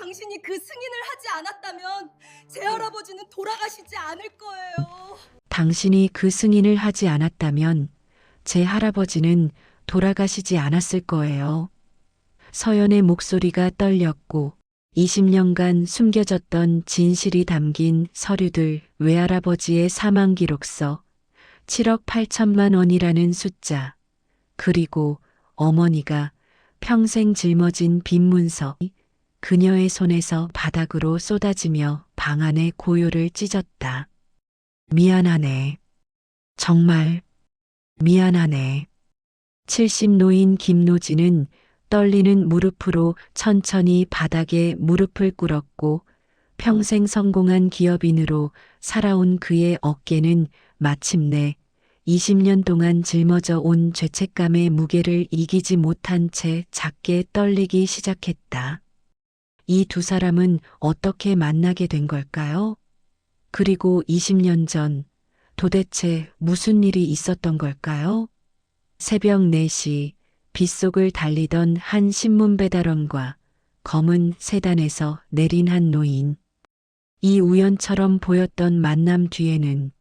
당신이 그 승인을 하지 않았다면 제 할아버지는 돌아가시지 않을 거예요. 당신이 그 승인을 하지 않았다면 제 할아버지는 돌아가시지 않았을 거예요. 서연의 목소리가 떨렸고 20년간 숨겨졌던 진실이 담긴 서류들, 외할아버지의 사망 기록서, 7억 8천만 원이라는 숫자, 그리고 어머니가 평생 짊어진 빈 문서, 그녀의 손에서 바닥으로 쏟아지며 방 안의 고요를 찢었다. 미안하네. 정말 미안하네. 70 노인 김노진은 떨리는 무릎으로 천천히 바닥에 무릎을 꿇었고 평생 성공한 기업인으로 살아온 그의 어깨는 마침내 20년 동안 짊어져 온 죄책감의 무게를 이기지 못한 채 작게 떨리기 시작했다. 이 두 사람은 어떻게 만나게 된 걸까요? 그리고 20년 전 도대체 무슨 일이 있었던 걸까요? 새벽 4시 빗속을 달리던 한 신문 배달원과 검은 세단에서 내린 한 노인. 이 우연처럼 보였던 만남 뒤에는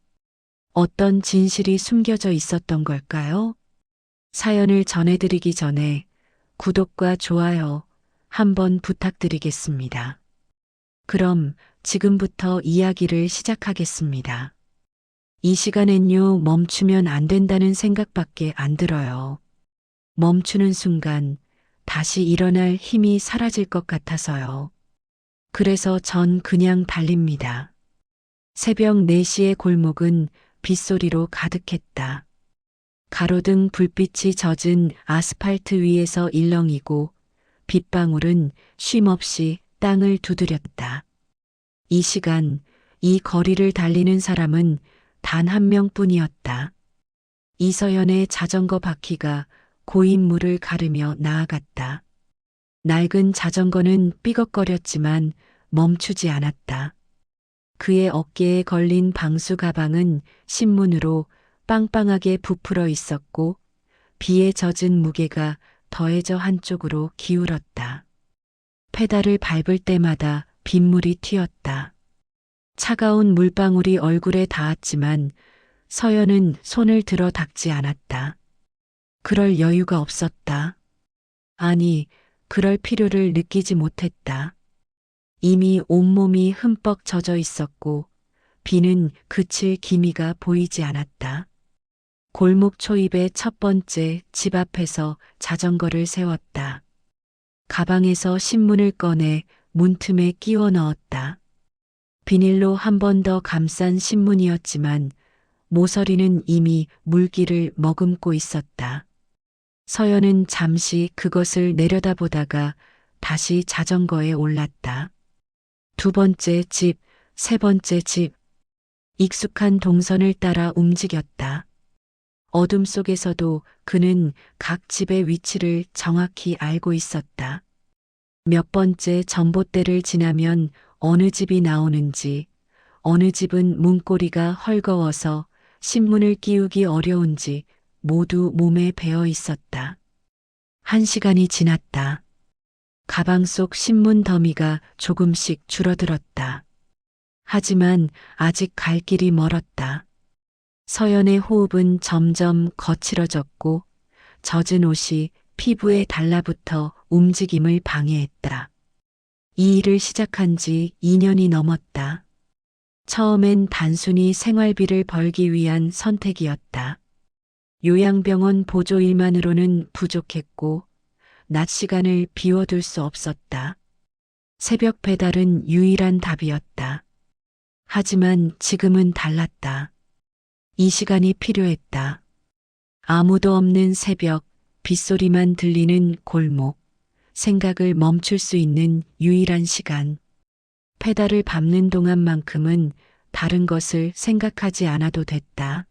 어떤 진실이 숨겨져 있었던 걸까요? 사연을 전해드리기 전에 구독과 좋아요 한번 부탁드리겠습니다. 그럼 지금부터 이야기를 시작하겠습니다. 이 시간엔요, 멈추면 안 된다는 생각밖에 안 들어요. 멈추는 순간 다시 일어날 힘이 사라질 것 같아서요. 그래서 전 그냥 달립니다. 새벽 4시의 골목은 빗소리로 가득했다. 가로등 불빛이 젖은 아스팔트 위에서 일렁이고 빗방울은 쉼없이 땅을 두드렸다. 이 시간, 이 거리를 달리는 사람은 단 한 명뿐이었다. 이서연의 자전거 바퀴가 고인 물을 가르며 나아갔다. 낡은 자전거는 삐걱거렸지만 멈추지 않았다. 그의 어깨에 걸린 방수 가방은 신문으로 빵빵하게 부풀어 있었고 비에 젖은 무게가 더해져 한쪽으로 기울었다. 페달을 밟을 때마다 빗물이 튀었다. 차가운 물방울이 얼굴에 닿았지만 서연은 손을 들어 닦지 않았다. 그럴 여유가 없었다. 아니, 그럴 필요를 느끼지 못했다. 이미 온몸이 흠뻑 젖어 있었고 비는 그칠 기미가 보이지 않았다. 골목 초입의 첫 번째 집 앞에서 자전거를 세웠다. 가방에서 신문을 꺼내 문틈에 끼워 넣었다. 비닐로 한 번 더 감싼 신문이었지만 모서리는 이미 물기를 머금고 있었다. 서연은 잠시 그것을 내려다보다가 다시 자전거에 올랐다. 두 번째 집, 세 번째 집. 익숙한 동선을 따라 움직였다. 어둠 속에서도 그는 각 집의 위치를 정확히 알고 있었다. 몇 번째 전봇대를 지나면 어느 집이 나오는지, 어느 집은 문고리가 헐거워서 신문을 끼우기 어려운지 모두 몸에 배어 있었다. 1시간이 지났다. 가방 속 신문 더미가 조금씩 줄어들었다. 하지만 아직 갈 길이 멀었다. 서연의 호흡은 점점 거칠어졌고 젖은 옷이 피부에 달라붙어 움직임을 방해했다. 이 일을 시작한 지 2년이 넘었다. 처음엔 단순히 생활비를 벌기 위한 선택이었다. 요양병원 보조 일만으로는 부족했고 낮 시간을 비워둘 수 없었다. 새벽 배달은 유일한 답이었다. 하지만 지금은 달랐다. 이 시간이 필요했다. 아무도 없는 새벽, 빗소리만 들리는 골목, 생각을 멈출 수 있는 유일한 시간. 페달을 밟는 동안만큼은 다른 것을 생각하지 않아도 됐다.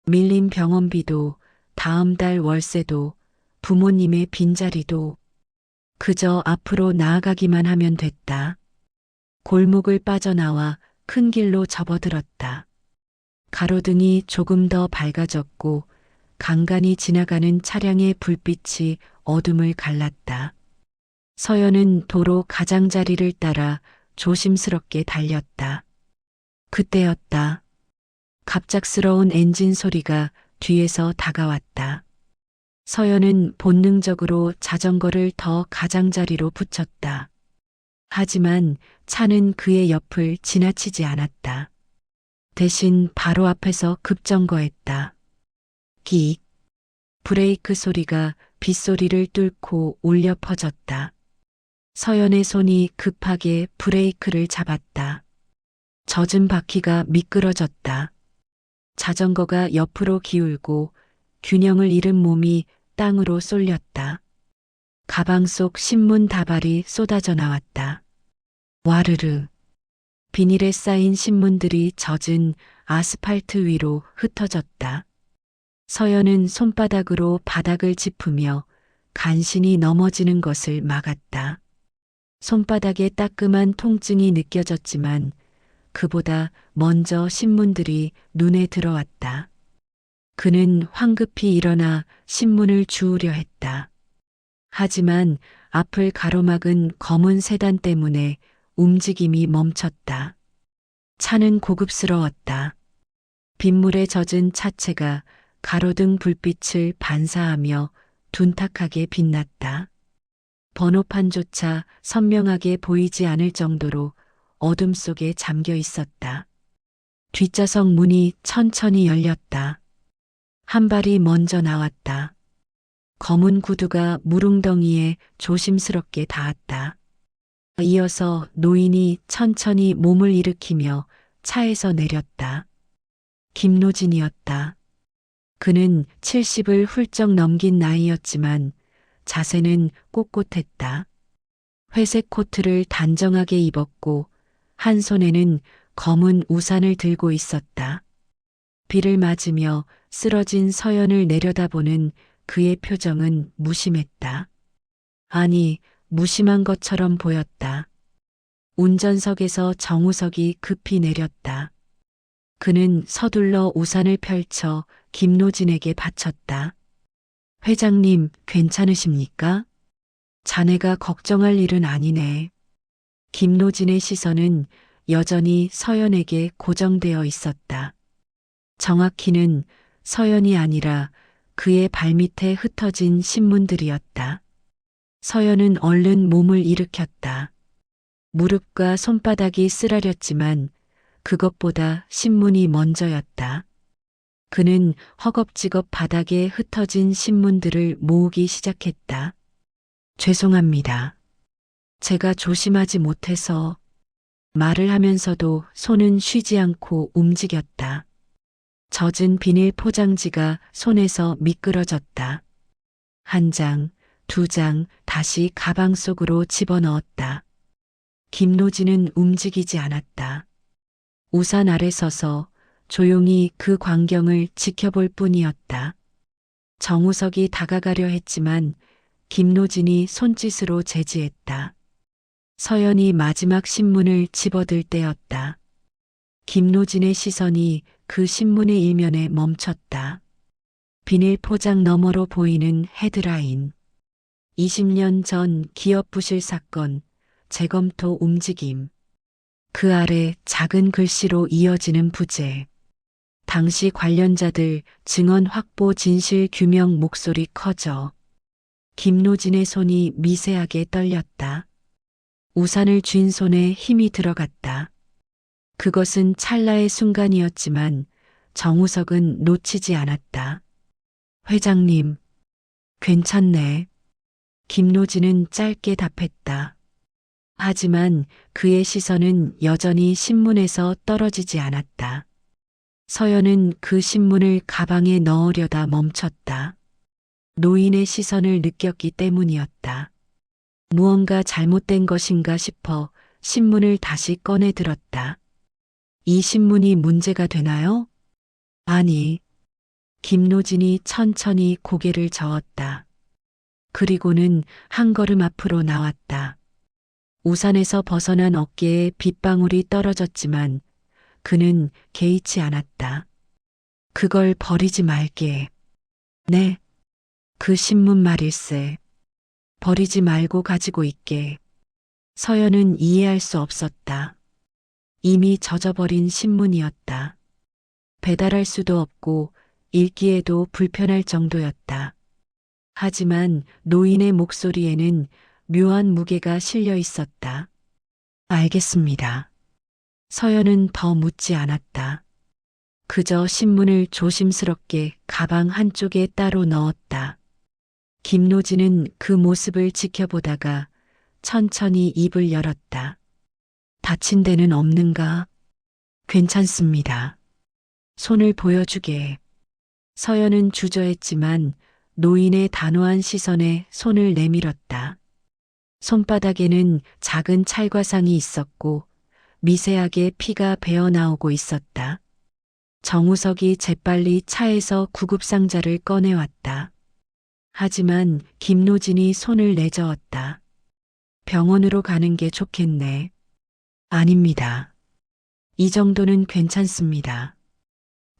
밀린 병원비도, 다음 달 월세도, 부모님의 빈자리도 그저 앞으로 나아가기만 하면 됐다. 골목을 빠져나와 큰 길로 접어들었다. 가로등이 조금 더 밝아졌고 간간히 지나가는 차량의 불빛이 어둠을 갈랐다. 서연은 도로 가장자리를 따라 조심스럽게 달렸다. 그때였다. 갑작스러운 엔진 소리가 뒤에서 다가왔다. 서연은 본능적으로 자전거를 더 가장자리로 붙였다. 하지만 차는 그의 옆을 지나치지 않았다. 대신 바로 앞에서 급정거했다. 끽. 브레이크 소리가 빗소리를 뚫고 울려 퍼졌다. 서연의 손이 급하게 브레이크를 잡았다. 젖은 바퀴가 미끄러졌다. 자전거가 옆으로 기울고 균형을 잃은 몸이 땅으로 쏠렸다. 가방 속 신문 다발이 쏟아져 나왔다. 와르르. 비닐에 쌓인 신문들이 젖은 아스팔트 위로 흩어졌다. 서연은 손바닥으로 바닥을 짚으며 간신히 넘어지는 것을 막았다. 손바닥에 따끔한 통증이 느껴졌지만 그보다 먼저 신문들이 눈에 들어왔다. 그는 황급히 일어나 신문을 주우려 했다. 하지만 앞을 가로막은 검은 세단 때문에 움직임이 멈췄다. 차는 고급스러웠다. 빗물에 젖은 차체가 가로등 불빛을 반사하며 둔탁하게 빛났다. 번호판조차 선명하게 보이지 않을 정도로 어둠 속에 잠겨 있었다. 뒷좌석 문이 천천히 열렸다. 한 발이 먼저 나왔다. 검은 구두가 무릉덩이에 조심스럽게 닿았다. 이어서 노인이 천천히 몸을 일으키며 차에서 내렸다. 김노진이었다. 그는 70을 훌쩍 넘긴 나이였지만 자세는 꼿꼿했다. 회색 코트를 단정하게 입었고 한 손에는 검은 우산을 들고 있었다. 비를 맞으며 쓰러진 서연을 내려다보는 그의 표정은 무심했다. 아니, 무심한 것처럼 보였다. 운전석에서 정우석이 급히 내렸다. 그는 서둘러 우산을 펼쳐 김노진에게 바쳤다. 회장님, 괜찮으십니까? 자네가 걱정할 일은 아니네. 김노진의 시선은 여전히 서연에게 고정되어 있었다. 정확히는 서연이 아니라 그의 발밑에 흩어진 신문들이었다. 서연은 얼른 몸을 일으켰다. 무릎과 손바닥이 쓰라렸지만 그것보다 신문이 먼저였다. 그는 허겁지겁 바닥에 흩어진 신문들을 모으기 시작했다. 죄송합니다. 제가 조심하지 못해서. 말을 하면서도 손은 쉬지 않고 움직였다. 젖은 비닐 포장지가 손에서 미끄러졌다. 한 장, 두 장 다시 가방 속으로 집어넣었다. 김노진은 움직이지 않았다. 우산 아래 서서 조용히 그 광경을 지켜볼 뿐이었다. 정우석이 다가가려 했지만 김노진이 손짓으로 제지했다. 서연이 마지막 신문을 집어들 때였다. 김노진의 시선이 그 신문의 일면에 멈췄다. 비닐 포장 너머로 보이는 헤드라인. 20년 전 기업 부실 사건, 재검토 움직임. 그 아래 작은 글씨로 이어지는 부제. 당시 관련자들 증언 확보 진실 규명 목소리 커져. 김노진의 손이 미세하게 떨렸다. 우산을 쥔 손에 힘이 들어갔다. 그것은 찰나의 순간이었지만 정우석은 놓치지 않았다. 회장님, 괜찮네. 김노진은 짧게 답했다. 하지만 그의 시선은 여전히 신문에서 떨어지지 않았다. 서연은 그 신문을 가방에 넣으려다 멈췄다. 노인의 시선을 느꼈기 때문이었다. 무언가 잘못된 것인가 싶어 신문을 다시 꺼내 들었다. 이 신문이 문제가 되나요? 아니. 김노진이 천천히 고개를 저었다. 그리고는 한 걸음 앞으로 나왔다. 우산에서 벗어난 어깨에 빗방울이 떨어졌지만 그는 개의치 않았다. 그걸 버리지 말게. 네. 그 신문 말일세. 버리지 말고 가지고 있게. 서연은 이해할 수 없었다. 이미 젖어버린 신문이었다. 배달할 수도 없고 읽기에도 불편할 정도였다. 하지만 노인의 목소리에는 묘한 무게가 실려 있었다. 알겠습니다. 서연은 더 묻지 않았다. 그저 신문을 조심스럽게 가방 한쪽에 따로 넣었다. 김노진은 그 모습을 지켜보다가 천천히 입을 열었다. 다친 데는 없는가? 괜찮습니다. 손을 보여주게. 서연은 주저했지만 노인의 단호한 시선에 손을 내밀었다. 손바닥에는 작은 찰과상이 있었고 미세하게 피가 배어나오고 있었다. 정우석이 재빨리 차에서 구급상자를 꺼내왔다. 하지만 김노진이 손을 내저었다. 병원으로 가는 게 좋겠네. 아닙니다. 이 정도는 괜찮습니다.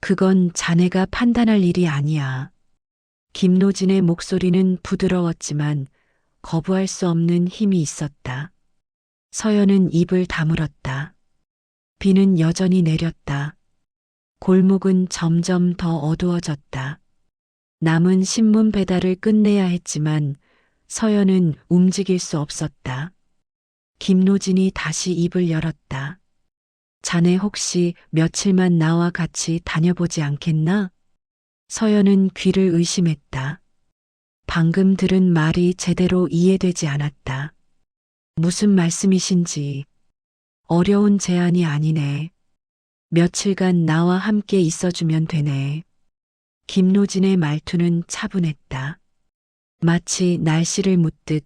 그건 자네가 판단할 일이 아니야. 김노진의 목소리는 부드러웠지만 거부할 수 없는 힘이 있었다. 서연은 입을 다물었다. 비는 여전히 내렸다. 골목은 점점 더 어두워졌다. 남은 신문 배달을 끝내야 했지만 서연은 움직일 수 없었다. 김노진이 다시 입을 열었다. 자네 혹시 며칠만 나와 같이 다녀보지 않겠나? 서연은 귀를 의심했다. 방금 들은 말이 제대로 이해되지 않았다. 무슨 말씀이신지. 어려운 제안이 아니네. 며칠간 나와 함께 있어주면 되네. 김노진의 말투는 차분했다. 마치 날씨를 묻듯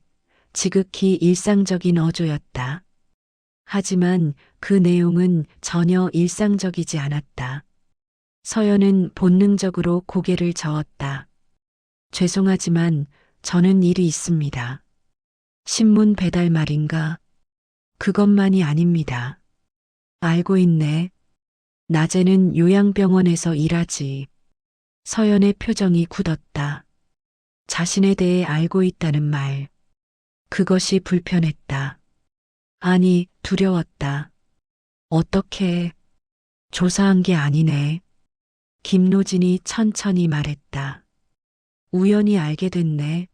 지극히 일상적인 어조였다. 하지만 그 내용은 전혀 일상적이지 않았다. 서연은 본능적으로 고개를 저었다. 죄송하지만 저는 일이 있습니다. 신문 배달 말인가? 그것만이 아닙니다. 알고 있네. 낮에는 요양병원에서 일하지. 서연의 표정이 굳었다. 자신에 대해 알고 있다는 말. 그것이 불편했다. 아니, 두려웠다. 어떻게? 조사한 게 아니네. 김노진이 천천히 말했다. 우연히 알게 됐네.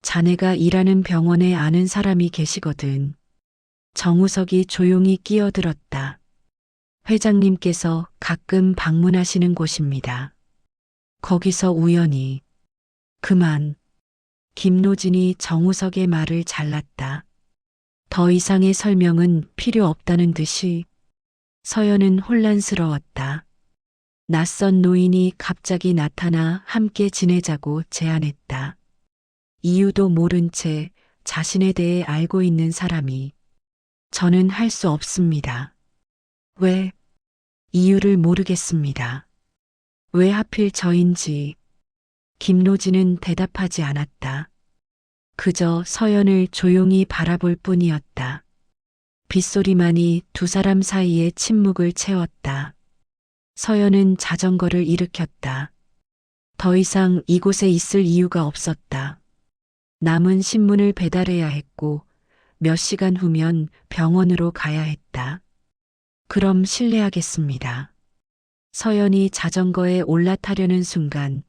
자네가 일하는 병원에 아는 사람이 계시거든. 정우석이 조용히 끼어들었다. 회장님께서 가끔 방문하시는 곳입니다. 거기서 우연히. 그만. 김노진이 정우석의 말을 잘랐다. 더 이상의 설명은 필요 없다는 듯이. 서연은 혼란스러웠다. 낯선 노인이 갑자기 나타나 함께 지내자고 제안했다. 이유도 모른 채 자신에 대해 알고 있는 사람이. 저는 할 수 없습니다. 왜? 이유를 모르겠습니다. 왜 하필 저인지. 김노진은 대답하지 않았다. 그저 서연을 조용히 바라볼 뿐이었다. 빗소리만이 두 사람 사이의 침묵을 채웠다. 서연은 자전거를 일으켰다. 더 이상 이곳에 있을 이유가 없었다. 남은 신문을 배달해야 했고 몇 시간 후면 병원으로 가야 했다. 그럼 실례하겠습니다. 서연이 자전거에 올라타려는 순간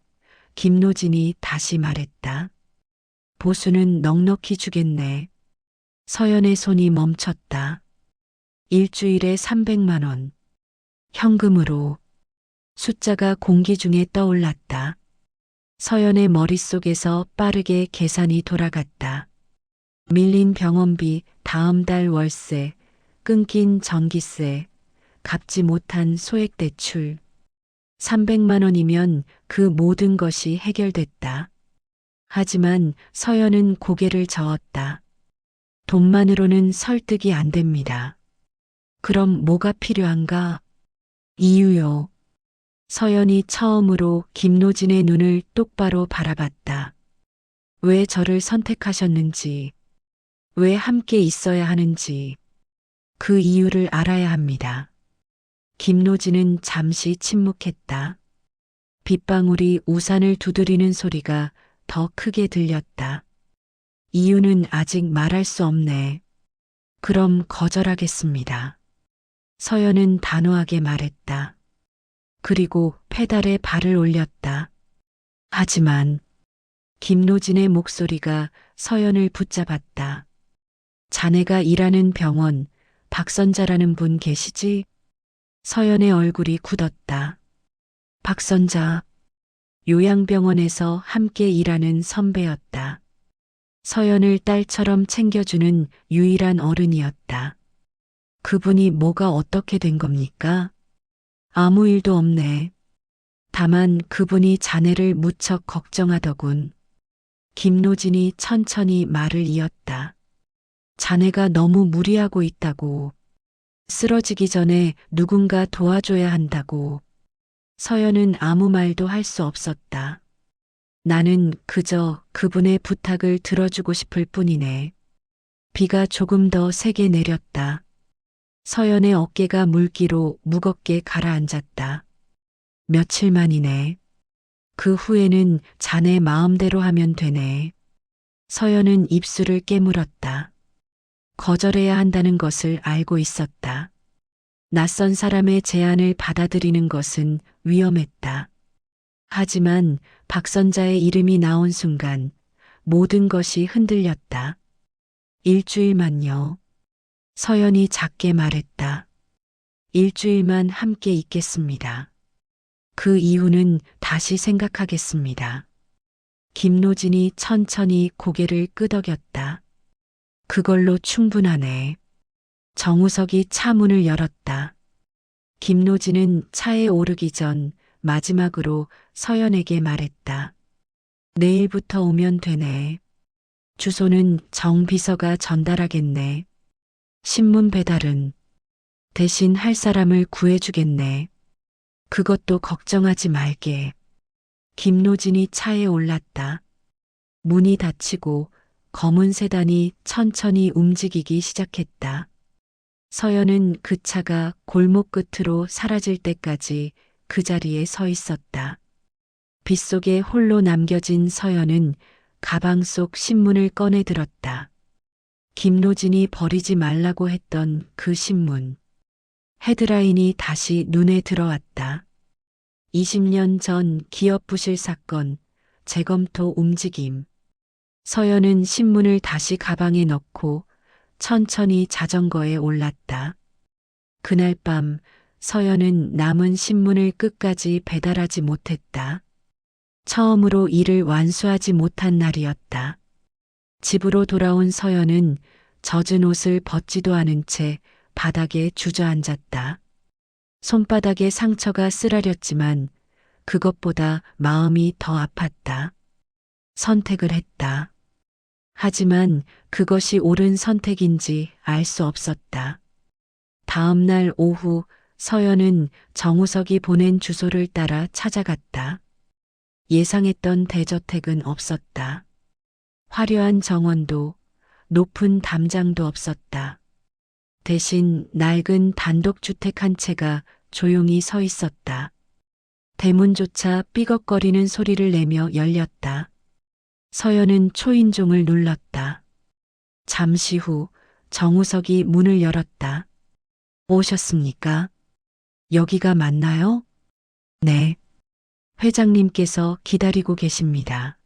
김노진이 다시 말했다. 보수는 넉넉히 주겠네. 서연의 손이 멈췄다. 일주일에 300만 원. 현금으로. 숫자가 공기 중에 떠올랐다. 서연의 머릿속에서 빠르게 계산이 돌아갔다. 밀린 병원비, 다음 달 월세, 끊긴 전기세, 갚지 못한 소액대출. 300만 원이면 그 모든 것이 해결됐다. 하지만 서연은 고개를 저었다. 돈만으로는 설득이 안 됩니다. 그럼 뭐가 필요한가? 이유요. 서연이 처음으로 김노진의 눈을 똑바로 바라봤다. 왜 저를 선택하셨는지, 왜 함께 있어야 하는지, 그 이유를 알아야 합니다. 김노진은 잠시 침묵했다. 빗방울이 우산을 두드리는 소리가 더 크게 들렸다. 이유는 아직 말할 수 없네. 그럼 거절하겠습니다. 서연은 단호하게 말했다. 그리고 페달에 발을 올렸다. 하지만 김노진의 목소리가 서연을 붙잡았다. 자네가 일하는 병원 박선자라는 분 계시지? 서연의 얼굴이 굳었다. 박선자, 요양병원에서 함께 일하는 선배였다. 서연을 딸처럼 챙겨주는 유일한 어른이었다. 그분이 뭐가 어떻게 된 겁니까? 아무 일도 없네. 다만 그분이 자네를 무척 걱정하더군. 김노진이 천천히 말을 이었다. 자네가 너무 무리하고 있다고. 쓰러지기 전에 누군가 도와줘야 한다고. 서연은 아무 말도 할 수 없었다. 나는 그저 그분의 부탁을 들어주고 싶을 뿐이네. 비가 조금 더 세게 내렸다. 서연의 어깨가 물기로 무겁게 가라앉았다. 며칠 만이네. 그 후에는 자네 마음대로 하면 되네. 서연은 입술을 깨물었다. 거절해야 한다는 것을 알고 있었다. 낯선 사람의 제안을 받아들이는 것은 위험했다. 하지만 박선자의 이름이 나온 순간 모든 것이 흔들렸다. 일주일만요. 서연이 작게 말했다. 일주일만 함께 있겠습니다. 그 이유는 다시 생각하겠습니다. 김노진이 천천히 고개를 끄덕였다. 그걸로 충분하네. 정우석이 차 문을 열었다. 김노진은 차에 오르기 전 마지막으로 서연에게 말했다. 내일부터 오면 되네. 주소는 정 비서가 전달하겠네. 신문 배달은 대신 할 사람을 구해주겠네. 그것도 걱정하지 말게. 김노진이 차에 올랐다. 문이 닫히고 검은 세단이 천천히 움직이기 시작했다. 서연은 그 차가 골목 끝으로 사라질 때까지 그 자리에 서 있었다. 빗속에 홀로 남겨진 서연은 가방 속 신문을 꺼내 들었다. 김노진이 버리지 말라고 했던 그 신문. 헤드라인이 다시 눈에 들어왔다. 20년 전 기업 부실 사건, 재검토 움직임. 서연은 신문을 다시 가방에 넣고 천천히 자전거에 올랐다. 그날 밤 서연은 남은 신문을 끝까지 배달하지 못했다. 처음으로 일을 완수하지 못한 날이었다. 집으로 돌아온 서연은 젖은 옷을 벗지도 않은 채 바닥에 주저앉았다. 손바닥에 상처가 쓰라렸지만 그것보다 마음이 더 아팠다. 선택을 했다. 하지만 그것이 옳은 선택인지 알 수 없었다. 다음 날 오후 서연은 정우석이 보낸 주소를 따라 찾아갔다. 예상했던 대저택은 없었다. 화려한 정원도 높은 담장도 없었다. 대신 낡은 단독주택 한 채가 조용히 서 있었다. 대문조차 삐걱거리는 소리를 내며 열렸다. 서연은 초인종을 눌렀다. 잠시 후 정우석이 문을 열었다. 오셨습니까? 여기가 맞나요? 네. 회장님께서 기다리고 계십니다.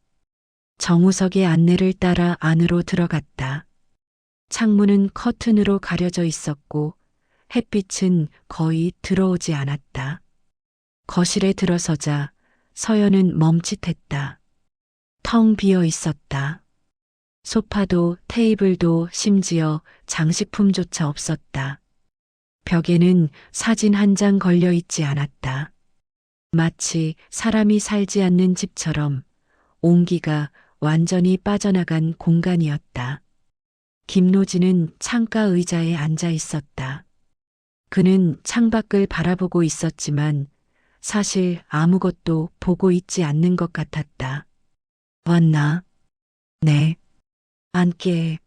정우석의 안내를 따라 안으로 들어갔다. 창문은 커튼으로 가려져 있었고 햇빛은 거의 들어오지 않았다. 거실에 들어서자 서연은 멈칫했다. 텅 비어 있었다. 소파도 테이블도 심지어 장식품조차 없었다. 벽에는 사진 한 장 걸려 있지 않았다. 마치 사람이 살지 않는 집처럼 온기가 완전히 빠져나간 공간이었다. 김노진은 창가 의자에 앉아 있었다. 그는 창밖을 바라보고 있었지만 사실 아무것도 보고 있지 않는 것 같았다. 왔나? 네. 앉게.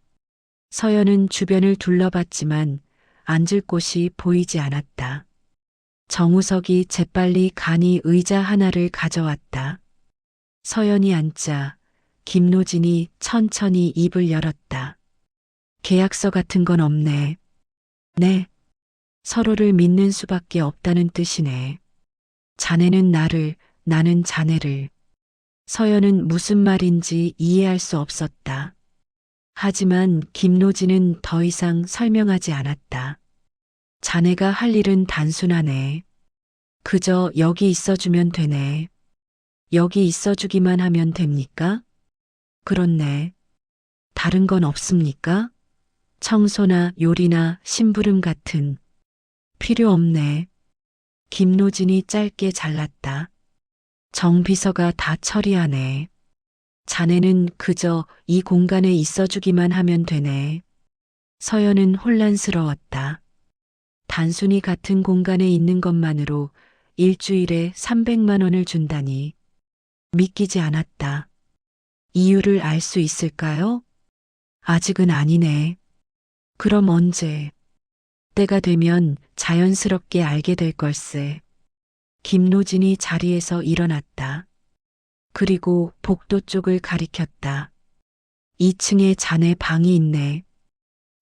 서연은 주변을 둘러봤지만 앉을 곳이 보이지 않았다. 정우석이 재빨리 간이 의자 하나를 가져왔다. 서연이 앉자 김노진이 천천히 입을 열었다. 계약서 같은 건 없네. 네. 서로를 믿는 수밖에 없다는 뜻이네. 자네는 나를, 나는 자네를. 서연은 무슨 말인지 이해할 수 없었다. 하지만 김노진은 더 이상 설명하지 않았다. 자네가 할 일은 단순하네. 그저 여기 있어주면 되네. 여기 있어주기만 하면 됩니까? 그렇네. 다른 건 없습니까? 청소나 요리나 심부름 같은. 필요 없네. 김노진이 짧게 잘랐다. 정비서가 다 처리하네. 자네는 그저 이 공간에 있어주기만 하면 되네. 서연은 혼란스러웠다. 단순히 같은 공간에 있는 것만으로 일주일에 300만 원을 준다니. 믿기지 않았다. 이유를 알 수 있을까요? 아직은 아니네. 그럼 언제? 때가 되면 자연스럽게 알게 될 걸세. 김노진이 자리에서 일어났다. 그리고 복도 쪽을 가리켰다. 2층에 자네 방이 있네.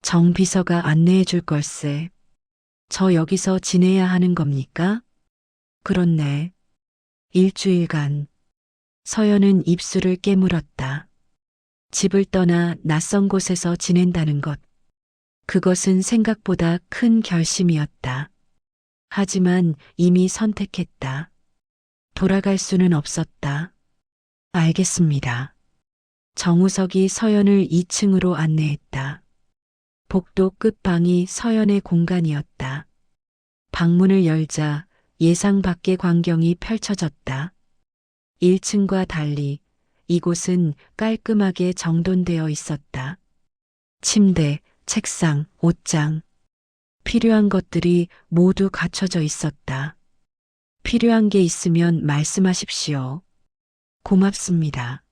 정 비서가 안내해 줄 걸세. 저 여기서 지내야 하는 겁니까? 그렇네. 일주일간. 서연은 입술을 깨물었다. 집을 떠나 낯선 곳에서 지낸다는 것. 그것은 생각보다 큰 결심이었다. 하지만 이미 선택했다. 돌아갈 수는 없었다. 알겠습니다. 정우석이 서연을 2층으로 안내했다. 복도 끝방이 서연의 공간이었다. 방문을 열자 예상 밖의 광경이 펼쳐졌다. 1층과 달리 이곳은 깔끔하게 정돈되어 있었다. 침대, 책상, 옷장. 필요한 것들이 모두 갖춰져 있었다. 필요한 게 있으면 말씀하십시오. 고맙습니다.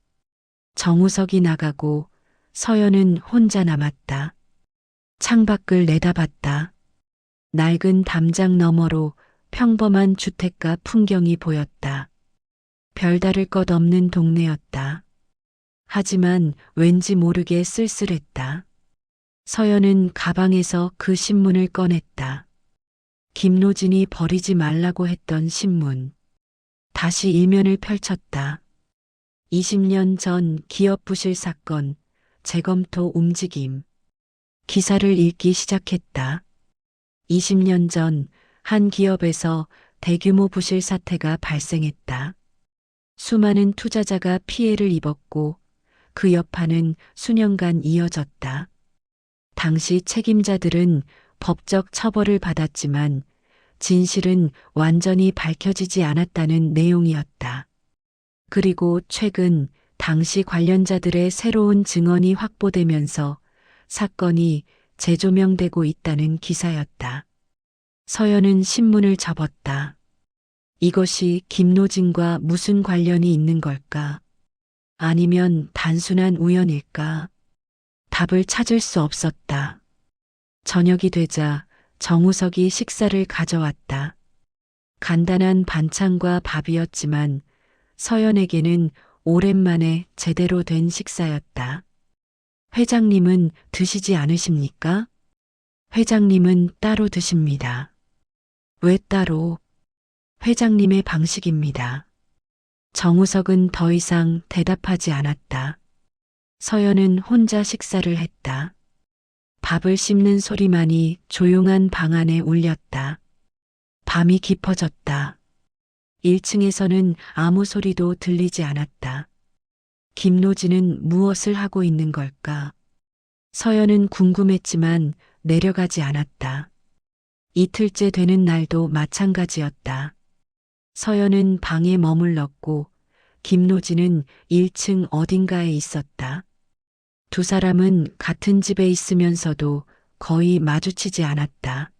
정우석이 나가고 서연은 혼자 남았다. 창밖을 내다봤다. 낡은 담장 너머로 평범한 주택가 풍경이 보였다. 별다를 것 없는 동네였다. 하지만 왠지 모르게 쓸쓸했다. 서연은 가방에서 그 신문을 꺼냈다. 김노진이 버리지 말라고 했던 신문. 다시 일면을 펼쳤다. 20년 전 기업 부실 사건, 재검토 움직임. 기사를 읽기 시작했다. 20년 전 한 기업에서 대규모 부실 사태가 발생했다. 수많은 투자자가 피해를 입었고 그 여파는 수년간 이어졌다. 당시 책임자들은 법적 처벌을 받았지만 진실은 완전히 밝혀지지 않았다는 내용이었다. 그리고 최근 당시 관련자들의 새로운 증언이 확보되면서 사건이 재조명되고 있다는 기사였다. 서연은 신문을 접었다. 이것이 김노진과 무슨 관련이 있는 걸까? 아니면 단순한 우연일까? 답을 찾을 수 없었다. 저녁이 되자 정우석이 식사를 가져왔다. 간단한 반찬과 밥이었지만 서연에게는 오랜만에 제대로 된 식사였다. 회장님은 드시지 않으십니까? 회장님은 따로 드십니다. 왜 따로? 회장님의 방식입니다. 정우석은 더 이상 대답하지 않았다. 서연은 혼자 식사를 했다. 밥을 씹는 소리만이 조용한 방 안에 울렸다. 밤이 깊어졌다. 1층에서는 아무 소리도 들리지 않았다. 김노진은 무엇을 하고 있는 걸까? 서연은 궁금했지만 내려가지 않았다. 이틀째 되는 날도 마찬가지였다. 서연은 방에 머물렀고 김노진은 1층 어딘가에 있었다. 두 사람은 같은 집에 있으면서도 거의 마주치지 않았다.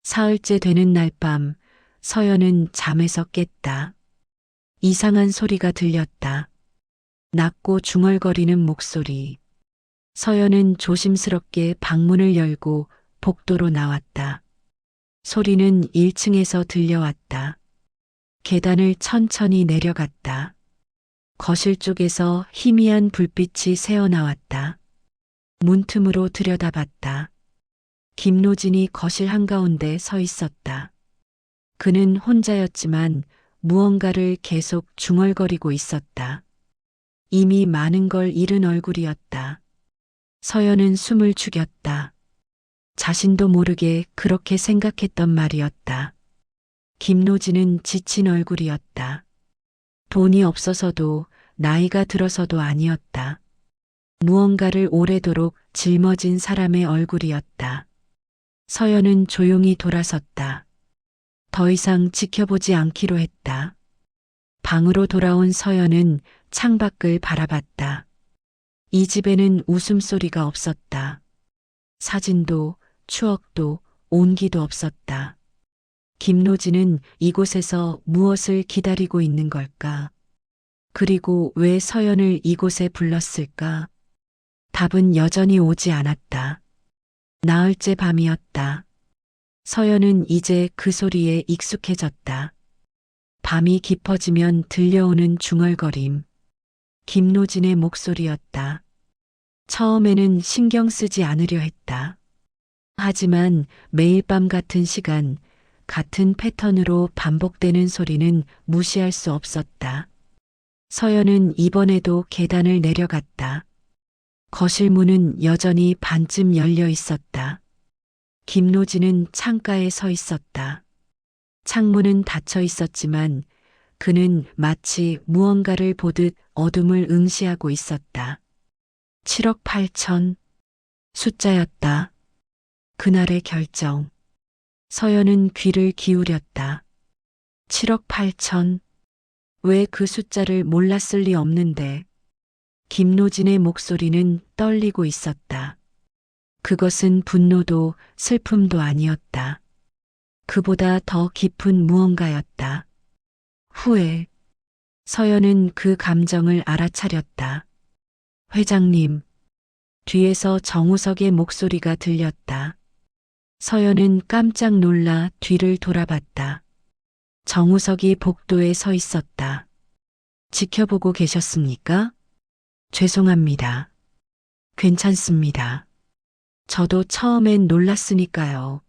사흘째 되는 날 밤 서연은 잠에서 깼다. 이상한 소리가 들렸다. 낮고 중얼거리는 목소리. 서연은 조심스럽게 방문을 열고 복도로 나왔다. 소리는 1층에서 들려왔다. 계단을 천천히 내려갔다. 거실 쪽에서 희미한 불빛이 새어나왔다. 문틈으로 들여다봤다. 김노진이 거실 한가운데 서 있었다. 그는 혼자였지만 무언가를 계속 중얼거리고 있었다. 이미 많은 걸 잃은 얼굴이었다. 서연은 숨을 죽였다. 자신도 모르게 그렇게 생각했던 말이었다. 김노진은 지친 얼굴이었다. 돈이 없어서도 나이가 들어서도 아니었다. 무언가를 오래도록 짊어진 사람의 얼굴이었다. 서연은 조용히 돌아섰다. 더 이상 지켜보지 않기로 했다. 방으로 돌아온 서연은 창밖을 바라봤다. 이 집에는 웃음소리가 없었다. 사진도 추억도 온기도 없었다. 김노진은 이곳에서 무엇을 기다리고 있는 걸까? 그리고 왜 서연을 이곳에 불렀을까? 답은 여전히 오지 않았다. 나흘째 밤이었다. 서연은 이제 그 소리에 익숙해졌다. 밤이 깊어지면 들려오는 중얼거림. 김노진의 목소리였다. 처음에는 신경 쓰지 않으려 했다. 하지만 매일 밤 같은 시간, 같은 패턴으로 반복되는 소리는 무시할 수 없었다. 서연은 이번에도 계단을 내려갔다. 거실 문은 여전히 반쯤 열려 있었다. 김노진은 창가에 서 있었다. 창문은 닫혀 있었지만 그는 마치 무언가를 보듯 어둠을 응시하고 있었다. 7억 8천. 숫자였다. 그날의 결정. 서연은 귀를 기울였다. 7억 8천. 왜 그 숫자를 몰랐을 리 없는데. 김노진의 목소리는 떨리고 있었다. 그것은 분노도 슬픔도 아니었다. 그보다 더 깊은 무언가였다. 후회. 서연은 그 감정을 알아차렸다. 회장님. 뒤에서 정우석의 목소리가 들렸다. 서연은 깜짝 놀라 뒤를 돌아봤다. 정우석이 복도에 서 있었다. 지켜보고 계셨습니까? 죄송합니다. 괜찮습니다. 저도 처음엔 놀랐으니까요.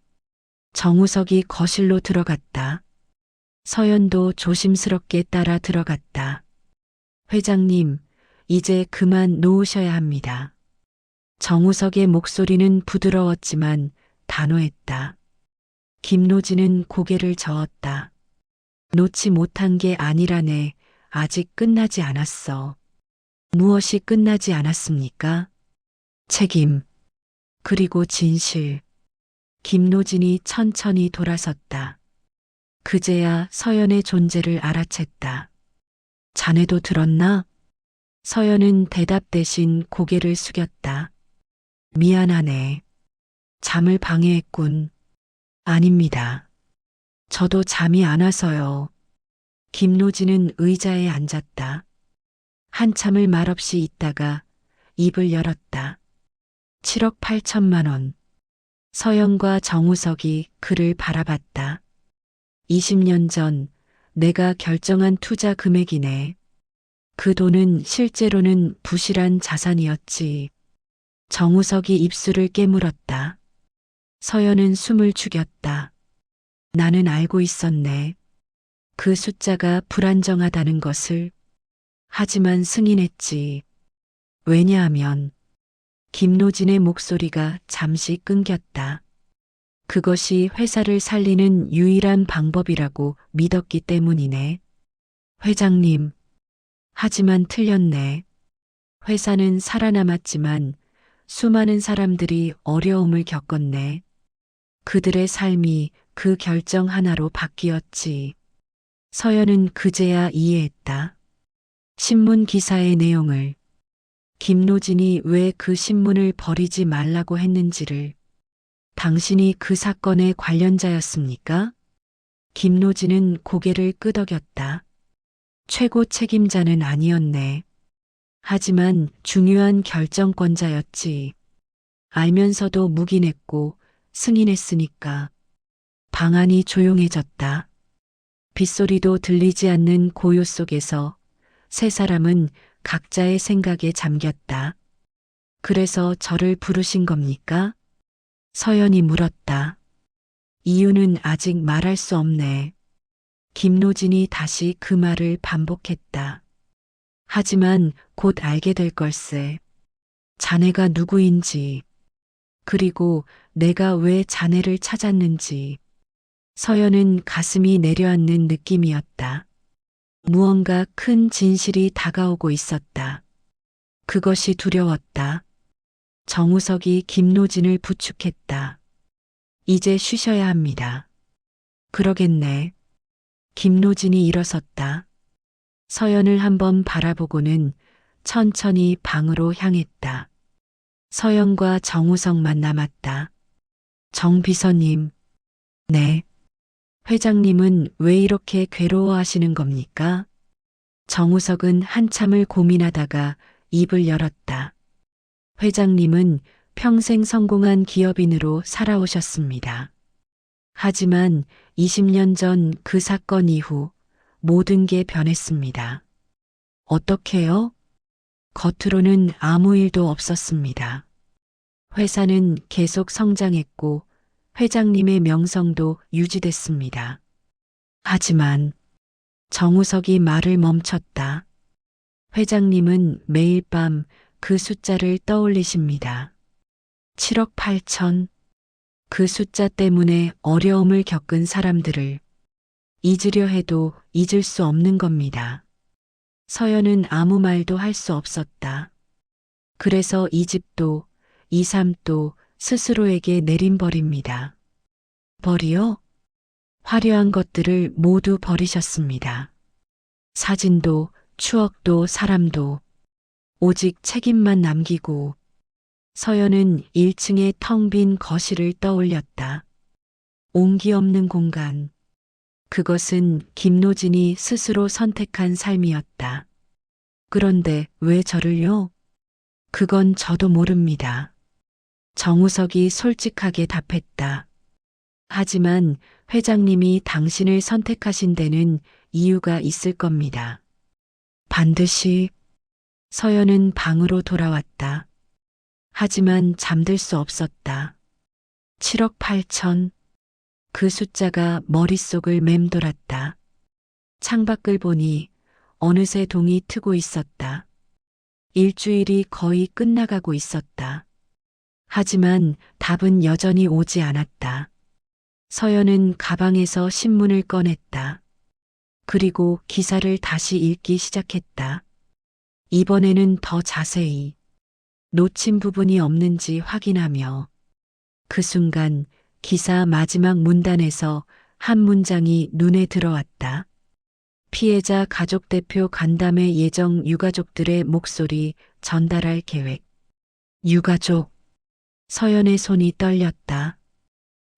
정우석이 거실로 들어갔다. 서연도 조심스럽게 따라 들어갔다. 회장님, 이제 그만 놓으셔야 합니다. 정우석의 목소리는 부드러웠지만 단호했다. 김노진은 고개를 저었다. 놓지 못한 게 아니라네. 아직 끝나지 않았어. 무엇이 끝나지 않았습니까? 책임. 그리고 진실. 김노진이 천천히 돌아섰다. 그제야 서연의 존재를 알아챘다. 자네도 들었나? 서연은 대답 대신 고개를 숙였다. 미안하네. 잠을 방해했군. 아닙니다. 저도 잠이 안 와서요. 김노진은 의자에 앉았다. 한참을 말없이 있다가 입을 열었다. 7억 8천만 원. 서연과 정우석이 그를 바라봤다. 20년 전 내가 결정한 투자 금액이네. 그 돈은 실제로는 부실한 자산이었지. 정우석이 입술을 깨물었다. 서연은 숨을 죽였다. 나는 알고 있었네. 그 숫자가 불안정하다는 것을. 하지만 승인했지. 왜냐하면 김노진의 목소리가 잠시 끊겼다. 그것이 회사를 살리는 유일한 방법이라고 믿었기 때문이네. 회장님. 하지만 틀렸네. 회사는 살아남았지만 수많은 사람들이 어려움을 겪었네. 그들의 삶이 그 결정 하나로 바뀌었지. 서연은 그제야 이해했다. 신문 기사의 내용을. 김노진이 왜 그 신문을 버리지 말라고 했는지를. 당신이 그 사건의 관련자였습니까? 김노진은 고개를 끄덕였다. 최고 책임자는 아니었네. 하지만 중요한 결정권자였지. 알면서도 묵인했고 승인했으니까. 방안이 조용해졌다. 빗소리도 들리지 않는 고요 속에서 세 사람은 각자의 생각에 잠겼다. 그래서 저를 부르신 겁니까? 서연이 물었다. 이유는 아직 말할 수 없네. 김노진이 다시 그 말을 반복했다. 하지만 곧 알게 될 걸세. 자네가 누구인지, 그리고 내가 왜 자네를 찾았는지. 서연은 가슴이 내려앉는 느낌이었다. 무언가 큰 진실이 다가오고 있었다. 그것이 두려웠다. 정우석이 김노진을 부축했다. 이제 쉬셔야 합니다. 그러겠네. 김노진이 일어섰다. 서연을 한번 바라보고는 천천히 방으로 향했다. 서연과 정우석만 남았다. 정 비서님. 네. 회장님은 왜 이렇게 괴로워하시는 겁니까? 정우석은 한참을 고민하다가 입을 열었다. 회장님은 평생 성공한 기업인으로 살아오셨습니다. 하지만 20년 전 그 사건 이후 모든 게 변했습니다. 어떻게요? 겉으로는 아무 일도 없었습니다. 회사는 계속 성장했고 회장님의 명성도 유지됐습니다. 하지만 정우석이 말을 멈췄다. 회장님은 매일 밤 그 숫자를 떠올리십니다. 7억 8천. 그 숫자 때문에 어려움을 겪은 사람들을 잊으려 해도 잊을 수 없는 겁니다. 서연은 아무 말도 할 수 없었다. 그래서 이 집도 이 삶도 스스로에게 내림벌입니다. 벌이요? 화려한 것들을 모두 버리셨습니다. 사진도 추억도 사람도 오직 책임만 남기고. 서연은 1층의 텅 빈 거실을 떠올렸다. 온기 없는 공간. 그것은 김노진이 스스로 선택한 삶이었다. 그런데 왜 저를요? 그건 저도 모릅니다. 정우석이 솔직하게 답했다. 하지만 회장님이 당신을 선택하신 데는 이유가 있을 겁니다. 반드시. 서연은 방으로 돌아왔다. 하지만 잠들 수 없었다. 7억 8천. 그 숫자가 머릿속을 맴돌았다. 창밖을 보니 어느새 동이 트고 있었다. 일주일이 거의 끝나가고 있었다. 하지만 답은 여전히 오지 않았다. 서연은 가방에서 신문을 꺼냈다. 그리고 기사를 다시 읽기 시작했다. 이번에는 더 자세히 놓친 부분이 없는지 확인하며. 그 순간 기사 마지막 문단에서 한 문장이 눈에 들어왔다. 피해자 가족 대표 간담회 예정 유가족들의 목소리 전달할 계획. 유가족. 서연의 손이 떨렸다.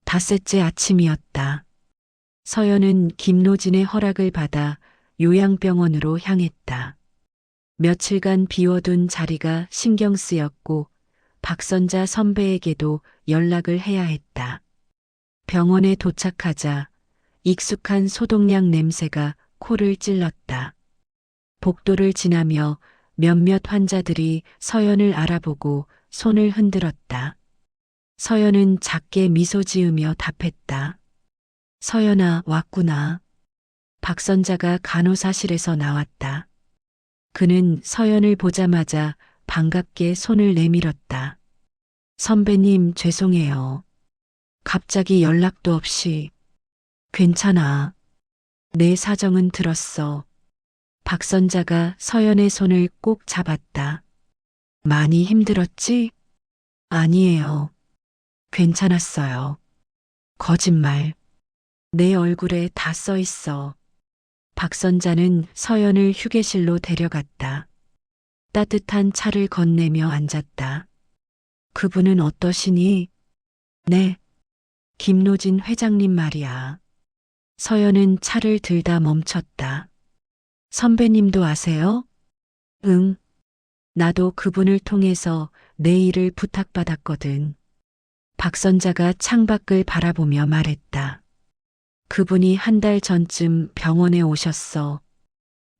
닷새째 아침이었다. 서연은 김노진의 허락을 받아 요양병원으로 향했다. 며칠간 비워둔 자리가 신경 쓰였고 박선자 선배에게도 연락을 해야 했다. 병원에 도착하자 익숙한 소독약 냄새가 코를 찔렀다. 복도를 지나며 몇몇 환자들이 서연을 알아보고 손을 흔들었다. 서연은 작게 미소 지으며 답했다. 서연아, 왔구나. 박선자가 간호사실에서 나왔다. 그는 서연을 보자마자 반갑게 손을 내밀었다. 선배님, 죄송해요. 갑자기 연락도 없이. 괜찮아. 내 사정은 들었어. 박선자가 서연의 손을 꼭 잡았다. 많이 힘들었지? 아니에요. 괜찮았어요. 거짓말. 내 얼굴에 다 써 있어. 박선자는 서연을 휴게실로 데려갔다. 따뜻한 차를 건네며 앉았다. 그분은 어떠시니? 네. 김노진 회장님 말이야. 서연은 차를 들다 멈췄다. 선배님도 아세요? 응. 나도 그분을 통해서 내 일을 부탁받았거든. 박선자가 창밖을 바라보며 말했다. 그분이 한 달 전쯤 병원에 오셨어.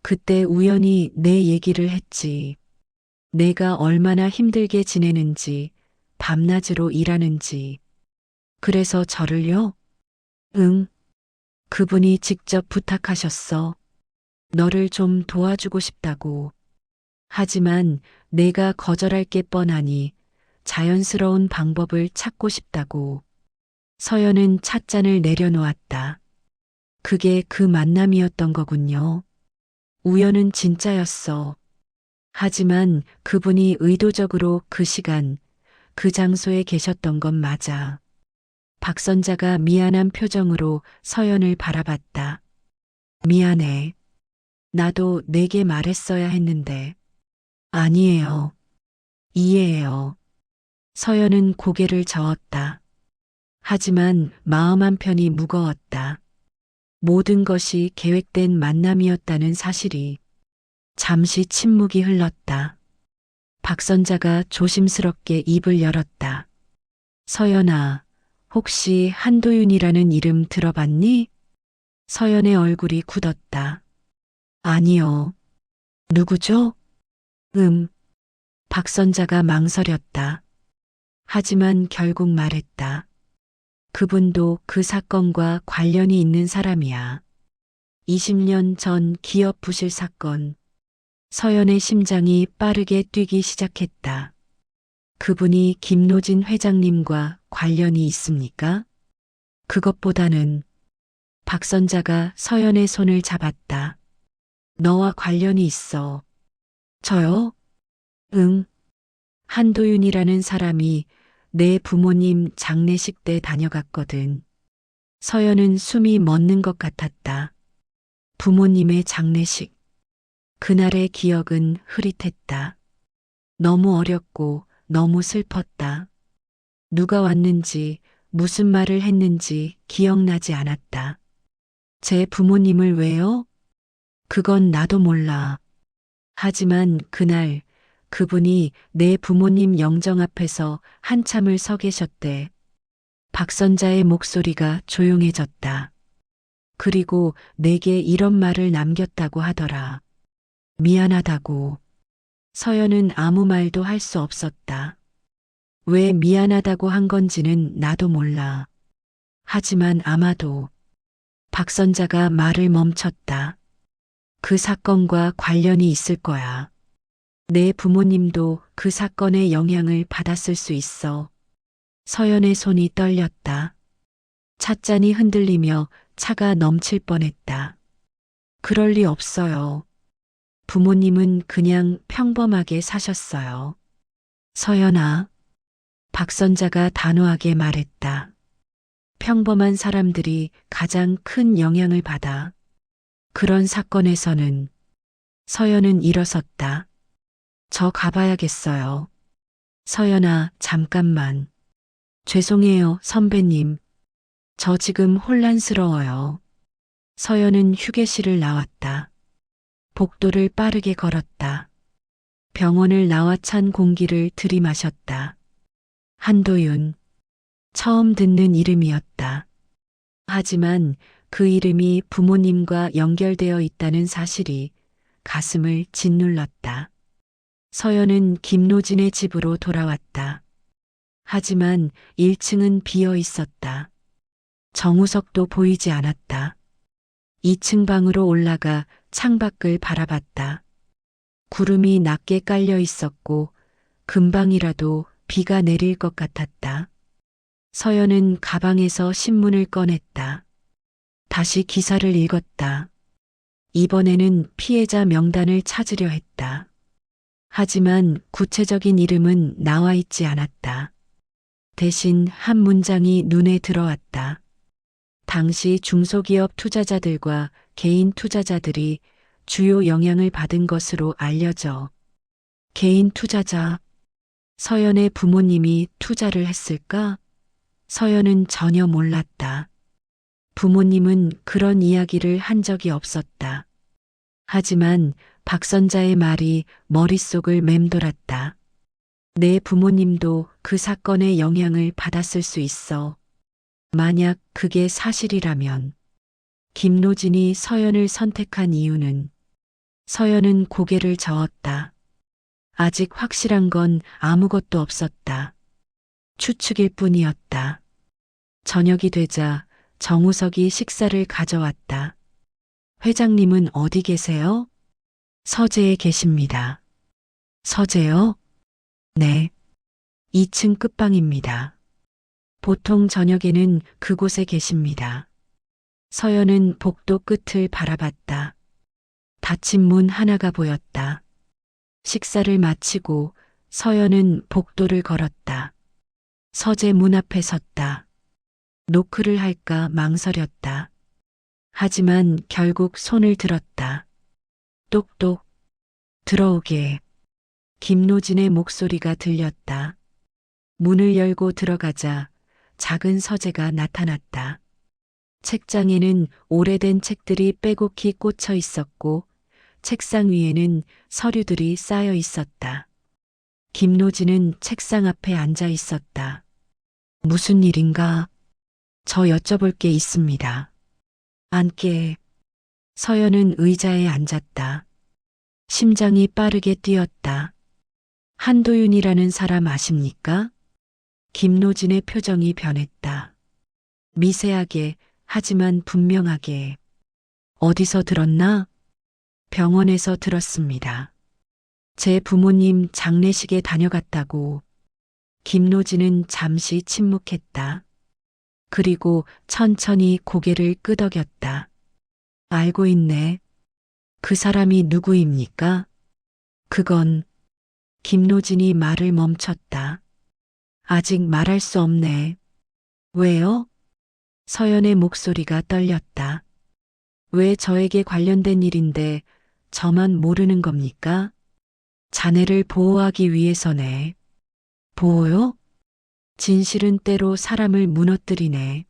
그때 우연히 내 얘기를 했지. 내가 얼마나 힘들게 지내는지, 밤낮으로 일하는지. 그래서 저를요? 응. 그분이 직접 부탁하셨어. 너를 좀 도와주고 싶다고. 하지만 내가 거절할 게 뻔하니 자연스러운 방법을 찾고 싶다고. 서연은 찻잔을 내려놓았다. 그게 그 만남이었던 거군요. 우연은 진짜였어. 하지만 그분이 의도적으로 그 시간, 그 장소에 계셨던 건 맞아. 박선자가 미안한 표정으로 서연을 바라봤다. 미안해. 나도 내게 말했어야 했는데. 아니에요. 이해해요. 서연은 고개를 저었다. 하지만 마음 한편이 무거웠다. 모든 것이 계획된 만남이었다는 사실이. 잠시 침묵이 흘렀다. 박선자가 조심스럽게 입을 열었다. 서연아, 혹시 한도윤이라는 이름 들어봤니? 서연의 얼굴이 굳었다. 아니요. 누구죠? 박선자가 망설였다. 하지만 결국 말했다. 그분도 그 사건과 관련이 있는 사람이야. 20년 전 기업 부실 사건. 서연의 심장이 빠르게 뛰기 시작했다. 그분이 김노진 회장님과 관련이 있습니까? 그것보다는 박선자가 서연의 손을 잡았다. 너와 관련이 있어. 저요? 응. 한도윤이라는 사람이 내 부모님 장례식 때 다녀갔거든. 서연은 숨이 멎는 것 같았다. 부모님의 장례식. 그날의 기억은 흐릿했다. 너무 어렸고 너무 슬펐다. 누가 왔는지 무슨 말을 했는지 기억나지 않았다. 제 부모님을 왜요? 그건 나도 몰라. 하지만 그날 그분이 내 부모님 영정 앞에서 한참을 서 계셨대. 박선자의 목소리가 조용해졌다. 그리고 내게 이런 말을 남겼다고 하더라. 미안하다고. 서연은 아무 말도 할 수 없었다. 왜 미안하다고 한 건지는 나도 몰라. 하지만 아마도 박선자가 말을 멈췄다. 그 사건과 관련이 있을 거야. 내 부모님도 그 사건의 영향을 받았을 수 있어. 서연의 손이 떨렸다. 찻잔이 흔들리며 차가 넘칠 뻔했다. 그럴 리 없어요. 부모님은 그냥 평범하게 사셨어요. 서연아, 박선자가 단호하게 말했다. 평범한 사람들이 가장 큰 영향을 받아. 그런 사건에서는 서연은 일어섰다. 저 가봐야겠어요. 서연아, 잠깐만. 죄송해요, 선배님. 저 지금 혼란스러워요. 서연은 휴게실을 나왔다. 복도를 빠르게 걸었다. 병원을 나와 찬 공기를 들이마셨다. 한도윤. 처음 듣는 이름이었다. 하지만 그 이름이 부모님과 연결되어 있다는 사실이 가슴을 짓눌렀다. 서연은 김노진의 집으로 돌아왔다. 하지만 1층은 비어 있었다. 정우석도 보이지 않았다. 2층 방으로 올라가 창밖을 바라봤다. 구름이 낮게 깔려 있었고 금방이라도 비가 내릴 것 같았다. 서연은 가방에서 신문을 꺼냈다. 다시 기사를 읽었다. 이번에는 피해자 명단을 찾으려 했다. 하지만 구체적인 이름은 나와 있지 않았다. 대신 한 문장이 눈에 들어왔다. 당시 중소기업 투자자들과 개인 투자자들이 주요 영향을 받은 것으로 알려져. 개인 투자자. 서연의 부모님이 투자를 했을까? 서연은 전혀 몰랐다. 부모님은 그런 이야기를 한 적이 없었다. 하지만 박선자의 말이 머릿속을 맴돌았다. 내 부모님도 그 사건의 영향을 받았을 수 있어. 만약 그게 사실이라면 김노진이 서연을 선택한 이유는 서연은 고개를 저었다. 아직 확실한 건 아무것도 없었다. 추측일 뿐이었다. 저녁이 되자 정우석이 식사를 가져왔다. 회장님은 어디 계세요? 서재에 계십니다. 서재요? 네. 2층 끝방입니다. 보통 저녁에는 그곳에 계십니다. 서연은 복도 끝을 바라봤다. 닫힌 문 하나가 보였다. 식사를 마치고 서연은 복도를 걸었다. 서재 문 앞에 섰다. 노크를 할까 망설였다. 하지만 결국 손을 들었다. 똑똑. 들어오게. 김노진의 목소리가 들렸다. 문을 열고 들어가자 작은 서재가 나타났다. 책장에는 오래된 책들이 빼곡히 꽂혀 있었고 책상 위에는 서류들이 쌓여 있었다. 김노진은 책상 앞에 앉아 있었다. 무슨 일인가? 저 여쭤볼 게 있습니다. 앉게. 서연은 의자에 앉았다. 심장이 빠르게 뛰었다. 한도윤이라는 사람 아십니까? 김노진의 표정이 변했다. 미세하게 하지만 분명하게. 어디서 들었나? 병원에서 들었습니다. 제 부모님 장례식에 다녀갔다고. 김노진은 잠시 침묵했다. 그리고 천천히 고개를 끄덕였다. 알고 있네. 그 사람이 누구입니까? 그건 김노진이 말을 멈췄다. 아직 말할 수 없네. 왜요? 서연의 목소리가 떨렸다. 왜 저에게 관련된 일인데 저만 모르는 겁니까? 자네를 보호하기 위해서네. 보호요? 진실은 때로 사람을 무너뜨리네.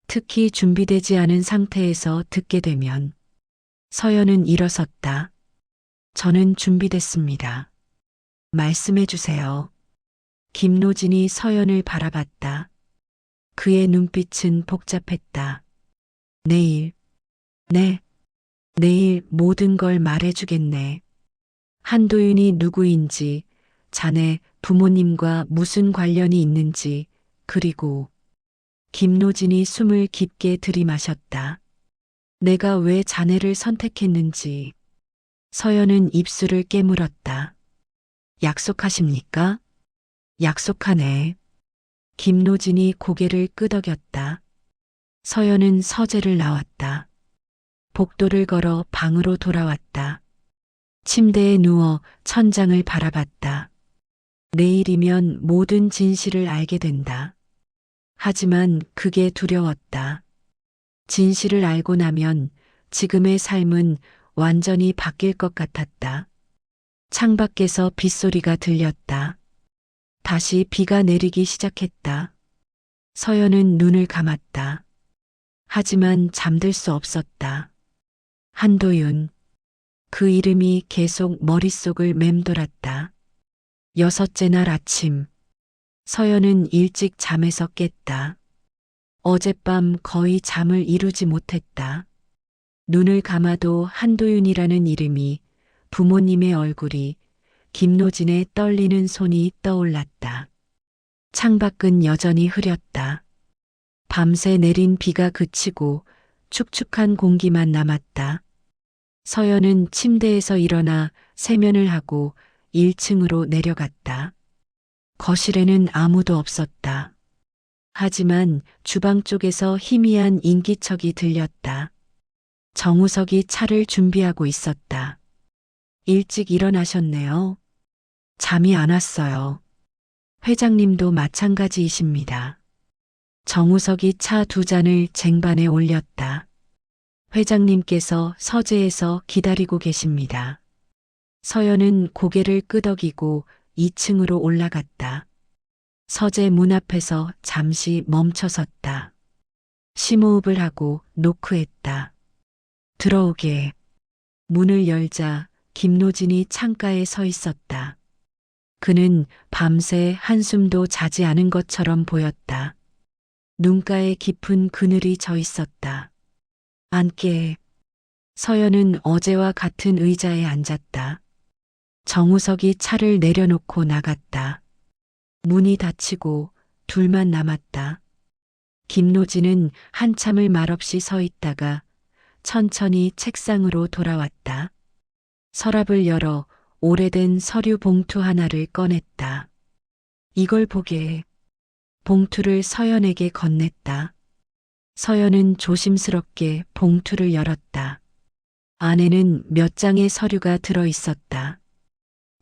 특히 준비되지 않은 상태에서 듣게 되면. 서연은 일어섰다. 저는 준비됐습니다. 말씀해 주세요. 김노진이 서연을 바라봤다. 그의 눈빛은 복잡했다. 내일. 네. 내일 모든 걸 말해주겠네. 한도윤이 누구인지, 자네 부모님과 무슨 관련이 있는지, 그리고 김노진이 숨을 깊게 들이마셨다. 내가 왜 자네를 선택했는지. 서연은 입술을 깨물었다. 약속하십니까? 약속하네. 김노진이 고개를 끄덕였다. 서연은 서재를 나왔다. 복도를 걸어 방으로 돌아왔다. 침대에 누워 천장을 바라봤다. 내일이면 모든 진실을 알게 된다. 하지만 그게 두려웠다. 진실을 알고 나면 지금의 삶은 완전히 바뀔 것 같았다. 창밖에서 빗소리가 들렸다. 다시 비가 내리기 시작했다. 서연은 눈을 감았다. 하지만 잠들 수 없었다. 한도윤. 그 이름이 계속 머릿속을 맴돌았다. 6째 날 아침. 서연은 일찍 잠에서 깼다. 어젯밤 거의 잠을 이루지 못했다. 눈을 감아도 한도윤이라는 이름이, 부모님의 얼굴이, 김노진의 떨리는 손이 떠올랐다. 창밖은 여전히 흐렸다. 밤새 내린 비가 그치고 축축한 공기만 남았다. 서연은 침대에서 일어나 세면을 하고 1층으로 내려갔다. 거실에는 아무도 없었다. 하지만 주방 쪽에서 희미한 인기척이 들렸다. 정우석이 차를 준비하고 있었다. 일찍 일어나셨네요. 잠이 안 왔어요. 회장님도 마찬가지이십니다. 정우석이 차 2잔을 쟁반에 올렸다. 회장님께서 서재에서 기다리고 계십니다. 서연은 고개를 끄덕이고 2층으로 올라갔다. 서재 문 앞에서 잠시 멈춰섰다. 심호흡을 하고 노크했다. 들어오게. 문을 열자 김노진이 창가에 서 있었다. 그는 밤새 한숨도 자지 않은 것처럼 보였다. 눈가에 깊은 그늘이 져 있었다. 앉게. 서연은 어제와 같은 의자에 앉았다. 정우석이 차를 내려놓고 나갔다. 문이 닫히고 둘만 남았다. 김노진은 한참을 말없이 서 있다가 천천히 책상으로 돌아왔다. 서랍을 열어 오래된 서류 봉투 하나를 꺼냈다. 이걸 보게. 봉투를 서연에게 건넸다. 서연은 조심스럽게 봉투를 열었다. 안에는 몇 장의 서류가 들어 있었다.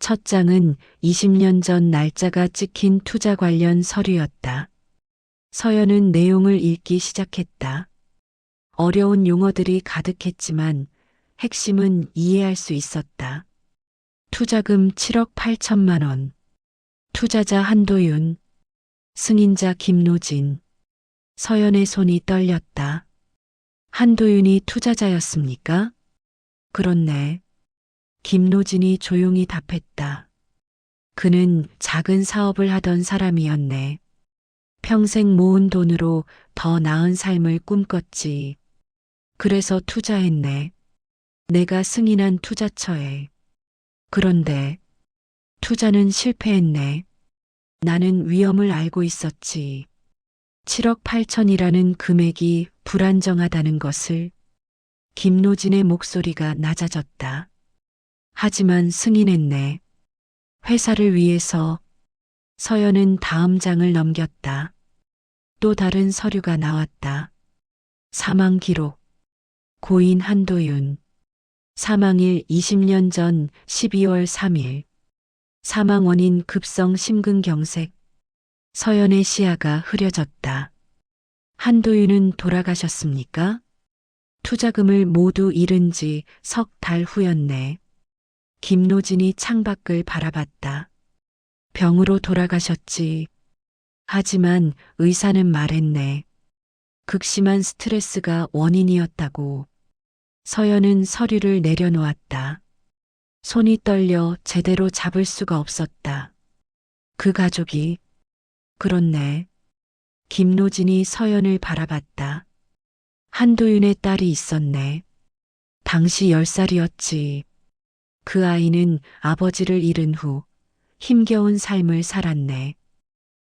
첫 장은 20년 전 날짜가 찍힌 투자 관련 서류였다. 서연은 내용을 읽기 시작했다. 어려운 용어들이 가득했지만 핵심은 이해할 수 있었다. 투자금 7억 8천만 원. 투자자 한도윤. 승인자 김노진. 서연의 손이 떨렸다. 한도윤이 투자자였습니까? 그렇네. 김노진이 조용히 답했다. 그는 작은 사업을 하던 사람이었네. 평생 모은 돈으로 더 나은 삶을 꿈꿨지. 그래서 투자했네. 내가 승인한 투자처에. 그런데 투자는 실패했네. 나는 위험을 알고 있었지. 7억 8천이라는 금액이 불안정하다는 것을. 김노진의 목소리가 낮아졌다. 하지만 승인했네. 회사를 위해서. 서연은 다음 장을 넘겼다. 또 다른 서류가 나왔다. 사망 기록. 고인 한도윤. 사망일 20년 전 12월 3일. 사망 원인 급성 심근경색. 서연의 시야가 흐려졌다. 한도윤은 돌아가셨습니까? 투자금을 모두 잃은 지 석 달 후였네. 김노진이 창밖을 바라봤다. 병으로 돌아가셨지. 하지만 의사는 말했네. 극심한 스트레스가 원인이었다고. 서연은 서류를 내려놓았다. 손이 떨려 제대로 잡을 수가 없었다. 그 가족이. 그렇네. 김노진이 서연을 바라봤다. 한도윤의 딸이 있었네. 당시 10살이었지. 그 아이는 아버지를 잃은 후 힘겨운 삶을 살았네.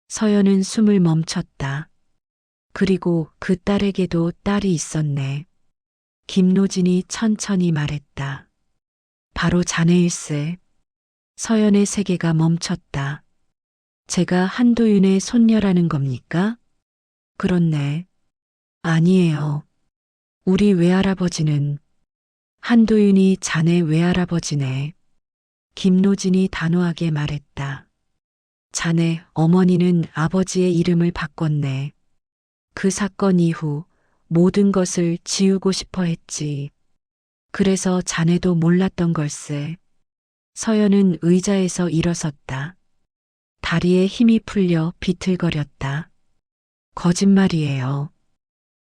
서연은 숨을 멈췄다. 그리고 그 딸에게도 딸이 있었네. 김노진이 천천히 말했다. 바로 자네일세. 서연의 세계가 멈췄다. 제가 한도윤의 손녀라는 겁니까? 그렇네. 아니에요. 우리 외할아버지는. 한도윤이 자네 외할아버지네. 김노진이 단호하게 말했다. 자네 어머니는 아버지의 이름을 바꿨네. 그 사건 이후 모든 것을 지우고 싶어 했지. 그래서 자네도 몰랐던 걸세. 서연은 의자에서 일어섰다. 다리에 힘이 풀려 비틀거렸다. 거짓말이에요.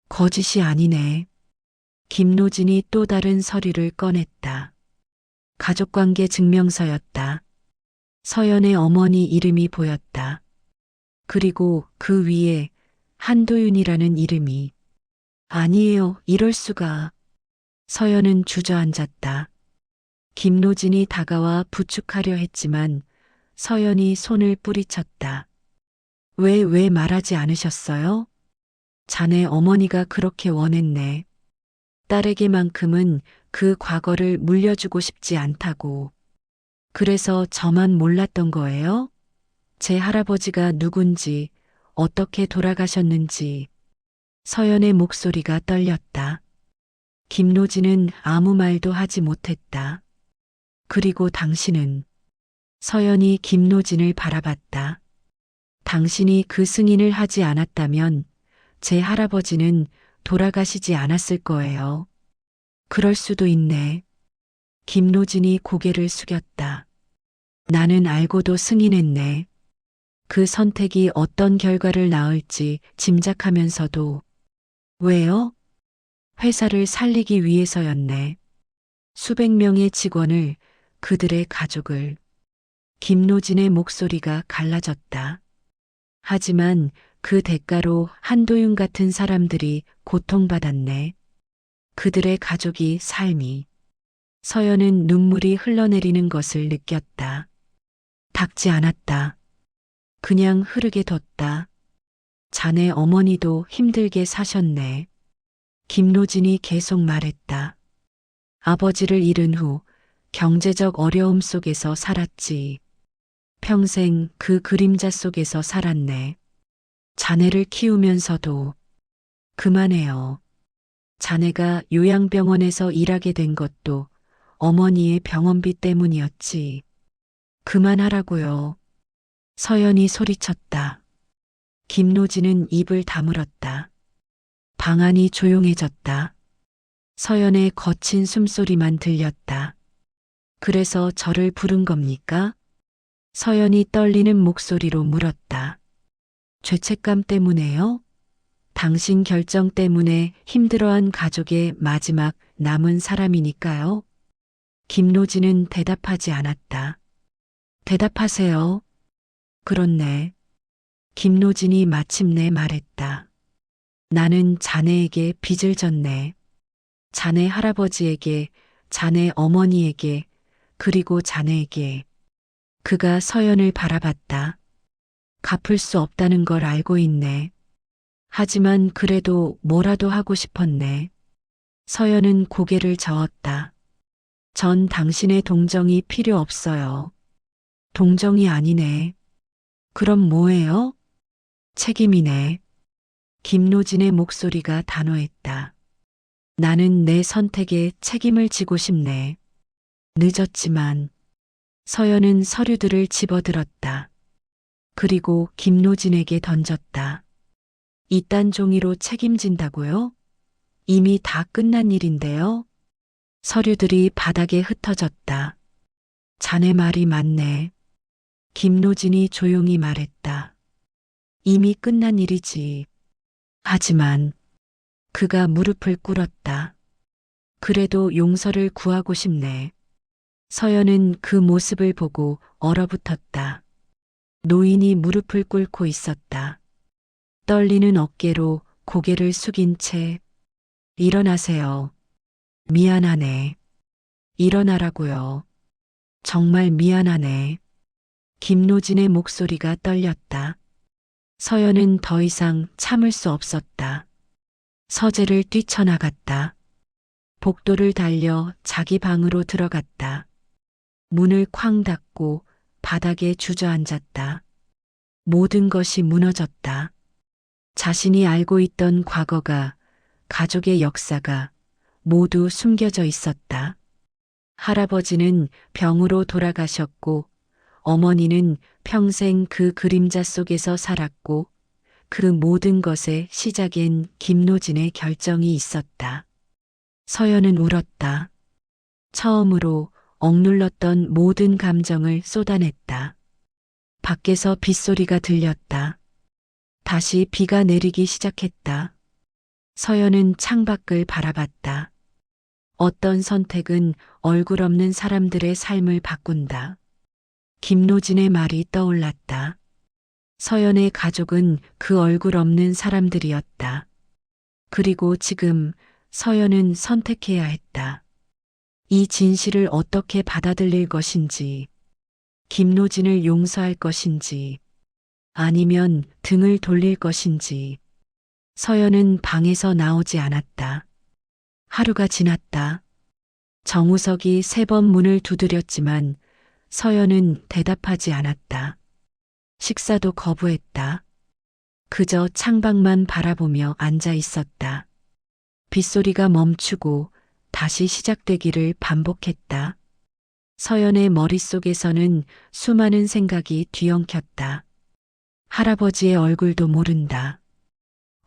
거짓이 아니네. 김노진이 또 다른 서류를 꺼냈다. 가족관계 증명서였다. 서연의 어머니 이름이 보였다. 그리고 그 위에 한도윤이라는 이름이. 아니에요, 이럴 수가. 서연은 주저앉았다. 김노진이 다가와 부축하려 했지만 서연이 손을 뿌리쳤다. 왜 말하지 않으셨어요? 자네 어머니가 그렇게 원했네. 딸에게만큼은 그 과거를 물려주고 싶지 않다고. 그래서 저만 몰랐던 거예요? 제 할아버지가 누군지, 어떻게 돌아가셨는지. 서연의 목소리가 떨렸다. 김노진은 아무 말도 하지 못했다. 그리고 당신은. 서연이 김노진을 바라봤다. 당신이 그 승인을 하지 않았다면 제 할아버지는 돌아가시지 않았을 거예요. 그럴 수도 있네. 김노진이 고개를 숙였다. 나는 알고도 승인했네. 그 선택이 어떤 결과를 낳을지 짐작하면서도. 왜요? 회사를 살리기 위해서였네. 수백 명의 직원을, 그들의 가족을. 김노진의 목소리가 갈라졌다. 하지만 그 대가로 한도윤 같은 사람들이 고통받았네. 그들의 가족이 삶이. 서연은 눈물이 흘러내리는 것을 느꼈다. 닦지 않았다. 그냥 흐르게 뒀다. 자네 어머니도 힘들게 사셨네. 김노진이 계속 말했다. 아버지를 잃은 후 경제적 어려움 속에서 살았지. 평생 그 그림자 속에서 살았네. 자네를 키우면서도. 그만해요. 자네가 요양병원에서 일하게 된 것도 어머니의 병원비 때문이었지. 그만하라고요. 서연이 소리쳤다. 김노진은 입을 다물었다. 방 안이 조용해졌다. 서연의 거친 숨소리만 들렸다. 그래서 저를 부른 겁니까? 서연이 떨리는 목소리로 물었다. 죄책감 때문에요? 당신 결정 때문에 힘들어한 가족의 마지막 남은 사람이니까요. 김노진은 대답하지 않았다. 대답하세요. 그렇네. 김노진이 마침내 말했다. 나는 자네에게 빚을 졌네. 자네 할아버지에게, 자네 어머니에게, 그리고 자네에게. 그가 서연을 바라봤다. 갚을 수 없다는 걸 알고 있네. 하지만 그래도 뭐라도 하고 싶었네. 서연은 고개를 저었다. 전 당신의 동정이 필요 없어요. 동정이 아니네. 그럼 뭐예요? 책임이네. 김노진의 목소리가 단호했다. 나는 내 선택에 책임을 지고 싶네. 늦었지만. 서연은 서류들을 집어들었다. 그리고 김노진에게 던졌다. 이딴 종이로 책임진다고요? 이미 다 끝난 일인데요. 서류들이 바닥에 흩어졌다. 자네 말이 맞네. 김노진이 조용히 말했다. 이미 끝난 일이지. 하지만 그가 무릎을 꿇었다. 그래도 용서를 구하고 싶네. 서연은 그 모습을 보고 얼어붙었다. 노인이 무릎을 꿇고 있었다. 떨리는 어깨로 고개를 숙인 채 일어나세요. 미안하네. 일어나라고요. 정말 미안하네. 김노진의 목소리가 떨렸다. 서연은 더 이상 참을 수 없었다. 서재를 뛰쳐나갔다. 복도를 달려 자기 방으로 들어갔다. 문을 쾅 닫고 바닥에 주저앉았다. 모든 것이 무너졌다. 자신이 알고 있던 과거가, 가족의 역사가 모두 숨겨져 있었다. 할아버지는 병으로 돌아가셨고, 어머니는 평생 그 그림자 속에서 살았고, 그 모든 것의 시작엔 김노진의 결정이 있었다. 서연은 울었다. 처음으로 억눌렀던 모든 감정을 쏟아냈다. 밖에서 빗소리가 들렸다. 다시 비가 내리기 시작했다. 서연은 창밖을 바라봤다. 어떤 선택은 얼굴 없는 사람들의 삶을 바꾼다. 김노진의 말이 떠올랐다. 서연의 가족은 그 얼굴 없는 사람들이었다. 그리고 지금 서연은 선택해야 했다. 이 진실을 어떻게 받아들일 것인지, 김노진을 용서할 것인지, 아니면 등을 돌릴 것인지. 서연은 방에서 나오지 않았다. 하루가 지났다. 정우석이 3번 문을 두드렸지만 서연은 대답하지 않았다. 식사도 거부했다. 그저 창밖만 바라보며 앉아 있었다. 빗소리가 멈추고 다시 시작되기를 반복했다. 서연의 머릿속에서는 수많은 생각이 뒤엉켰다. 할아버지의 얼굴도 모른다.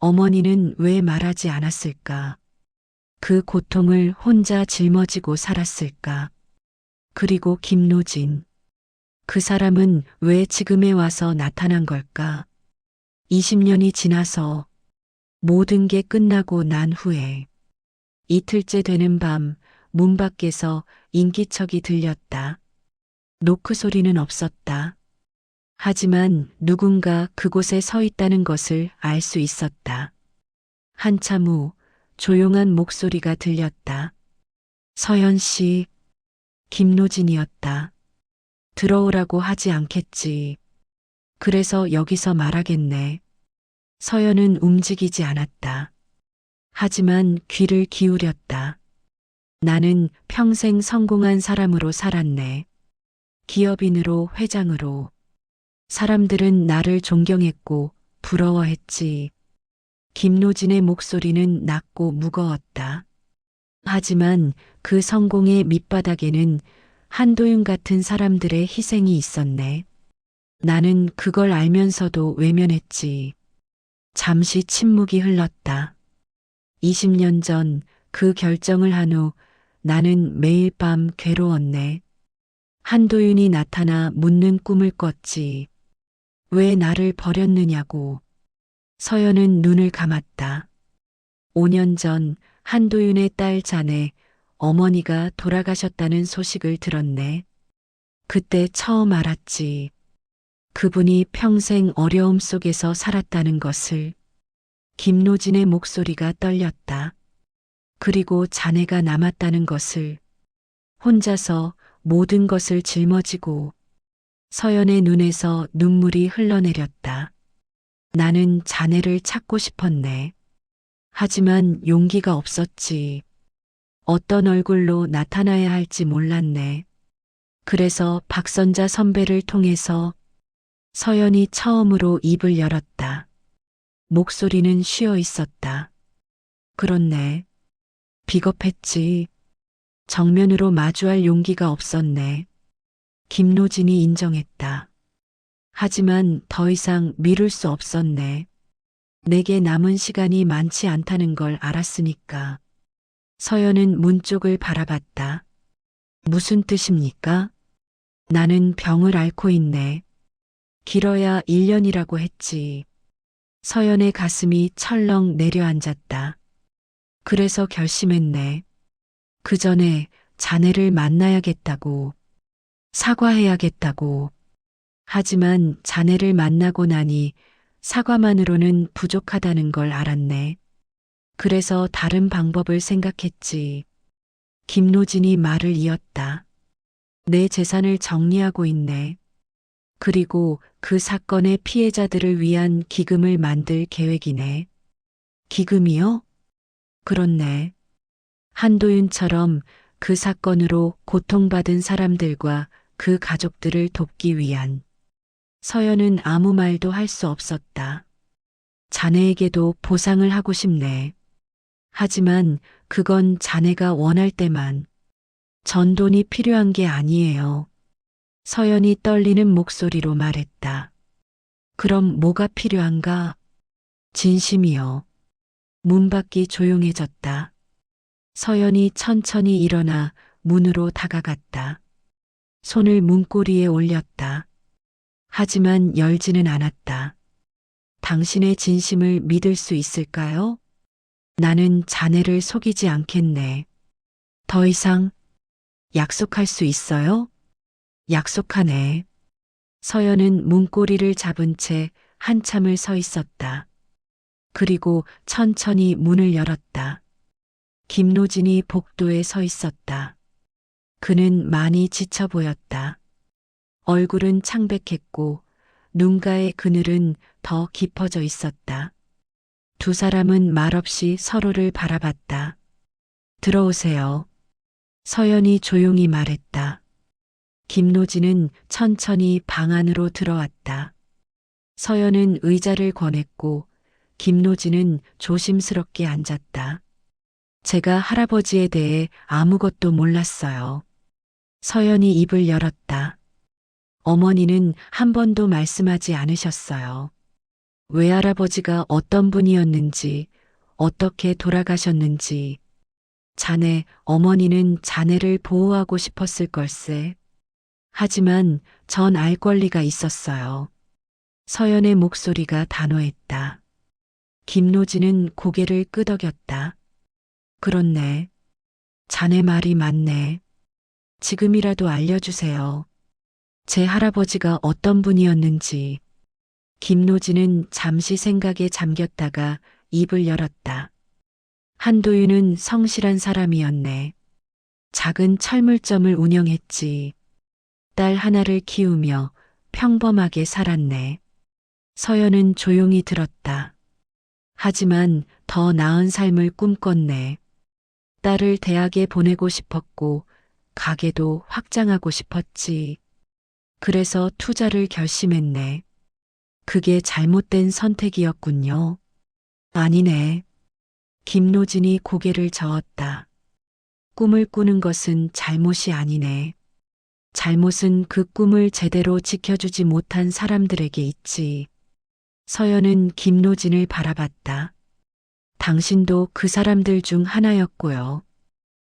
어머니는 왜 말하지 않았을까? 그 고통을 혼자 짊어지고 살았을까? 그리고 김노진. 그 사람은 왜 지금에 와서 나타난 걸까? 20년이 지나서 모든 게 끝나고 난 후에 이틀째 되는 밤 문 밖에서 인기척이 들렸다. 노크 소리는 없었다. 하지만 누군가 그곳에 서 있다는 것을 알 수 있었다. 한참 후 조용한 목소리가 들렸다. 서연 씨, 김노진이었다. 들어오라고 하지 않겠지. 그래서 여기서 말하겠네. 서연은 움직이지 않았다. 하지만 귀를 기울였다. 나는 평생 성공한 사람으로 살았네. 기업인으로 회장으로. 사람들은 나를 존경했고 부러워했지. 김노진의 목소리는 낮고 무거웠다. 하지만 그 성공의 밑바닥에는 한도윤 같은 사람들의 희생이 있었네. 나는 그걸 알면서도 외면했지. 잠시 침묵이 흘렀다. 20년 전 그 결정을 한 후 나는 매일 밤 괴로웠네. 한도윤이 나타나 묻는 꿈을 꿨지. 왜 나를 버렸느냐고. 서연은 눈을 감았다. 5년 전 한도윤의 딸 자네, 어머니가 돌아가셨다는 소식을 들었네. 그때 처음 알았지. 그분이 평생 어려움 속에서 살았다는 것을. 김노진의 목소리가 떨렸다. 그리고 자네가 남았다는 것을. 혼자서 모든 것을 짊어지고. 서연의 눈에서 눈물이 흘러내렸다. 나는 자네를 찾고 싶었네. 하지만 용기가 없었지. 어떤 얼굴로 나타나야 할지 몰랐네. 그래서 박선자 선배를 통해서 서연이 처음으로 입을 열었다. 목소리는 쉬어 있었다. 그렇네. 비겁했지. 정면으로 마주할 용기가 없었네. 김노진이 인정했다. 하지만 더 이상 미룰 수 없었네. 내게 남은 시간이 많지 않다는 걸 알았으니까. 서연은 문 쪽을 바라봤다. 무슨 뜻입니까? 나는 병을 앓고 있네. 길어야 1년이라고 했지. 서연의 가슴이 철렁 내려앉았다. 그래서 결심했네. 그 전에 자네를 만나야겠다고. 사과해야겠다고. 하지만 자네를 만나고 나니 사과만으로는 부족하다는 걸 알았네. 그래서 다른 방법을 생각했지. 김노진이 말을 이었다. 내 재산을 정리하고 있네. 그리고 그 사건의 피해자들을 위한 기금을 만들 계획이네. 기금이요? 그렇네. 한도윤처럼 그 사건으로 고통받은 사람들과 그 가족들을 돕기 위한. 서연은 아무 말도 할 수 없었다. 자네에게도 보상을 하고 싶네. 하지만 그건 자네가 원할 때만. 전돈이 필요한 게 아니에요. 서연이 떨리는 목소리로 말했다. 그럼 뭐가 필요한가? 진심이요. 문밖이 조용해졌다. 서연이 천천히 일어나 문으로 다가갔다. 손을 문고리에 올렸다. 하지만 열지는 않았다. 당신의 진심을 믿을 수 있을까요? 나는 자네를 속이지 않겠네. 더 이상 약속할 수 있어요? 약속하네. 서연은 문고리를 잡은 채 한참을 서 있었다. 그리고 천천히 문을 열었다. 김노진이 복도에 서 있었다. 그는 많이 지쳐 보였다. 얼굴은 창백했고 눈가의 그늘은 더 깊어져 있었다. 두 사람은 말없이 서로를 바라봤다. 들어오세요. 서연이 조용히 말했다. 김노진은 천천히 방 안으로 들어왔다. 서연은 의자를 권했고 김노진은 조심스럽게 앉았다. 제가 할아버지에 대해 아무것도 몰랐어요. 서연이 입을 열었다. 어머니는 한 번도 말씀하지 않으셨어요. 외할아버지가 어떤 분이었는지, 어떻게 돌아가셨는지. 자네, 어머니는 자네를 보호하고 싶었을 걸세. 하지만 전 알 권리가 있었어요. 서연의 목소리가 단호했다. 김노진은 고개를 끄덕였다. 그렇네. 자네 말이 맞네. 지금이라도 알려주세요. 제 할아버지가 어떤 분이었는지. 김노진은 잠시 생각에 잠겼다가 입을 열었다. 한도윤은 성실한 사람이었네. 작은 철물점을 운영했지. 딸 하나를 키우며 평범하게 살았네. 서연은 조용히 들었다. 하지만 더 나은 삶을 꿈꿨네. 딸을 대학에 보내고 싶었고, 가게도 확장하고 싶었지. 그래서 투자를 결심했네. 그게 잘못된 선택이었군요. 아니네. 김노진이 고개를 저었다. 꿈을 꾸는 것은 잘못이 아니네. 잘못은 그 꿈을 제대로 지켜주지 못한 사람들에게 있지. 서연은 김노진을 바라봤다. 당신도 그 사람들 중 하나였고요.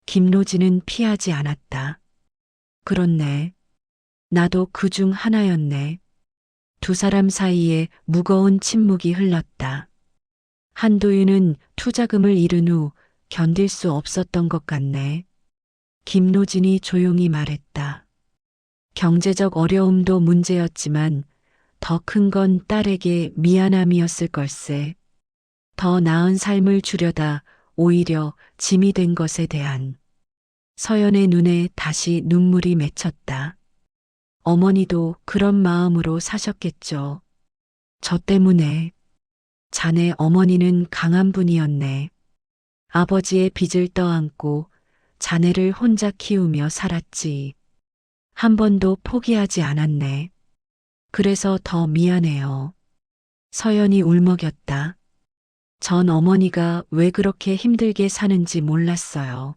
김노진은 피하지 않았다. 그렇네. 나도 그 중 하나였네. 두 사람 사이에 무거운 침묵이 흘렀다. 한도윤은 투자금을 잃은 후 견딜 수 없었던 것 같네. 김노진이 조용히 말했다. 경제적 어려움도 문제였지만 더 큰 건 딸에게 미안함이었을 걸세. 더 나은 삶을 주려다 오히려 짐이 된 것에 대한. 서연의 눈에 다시 눈물이 맺혔다. 어머니도 그런 마음으로 사셨겠죠. 저 때문에. 자네 어머니는 강한 분이었네. 아버지의 빚을 떠안고 자네를 혼자 키우며 살았지. 한 번도 포기하지 않았네. 그래서 더 미안해요. 서연이 울먹였다. 전 어머니가 왜 그렇게 힘들게 사는지 몰랐어요.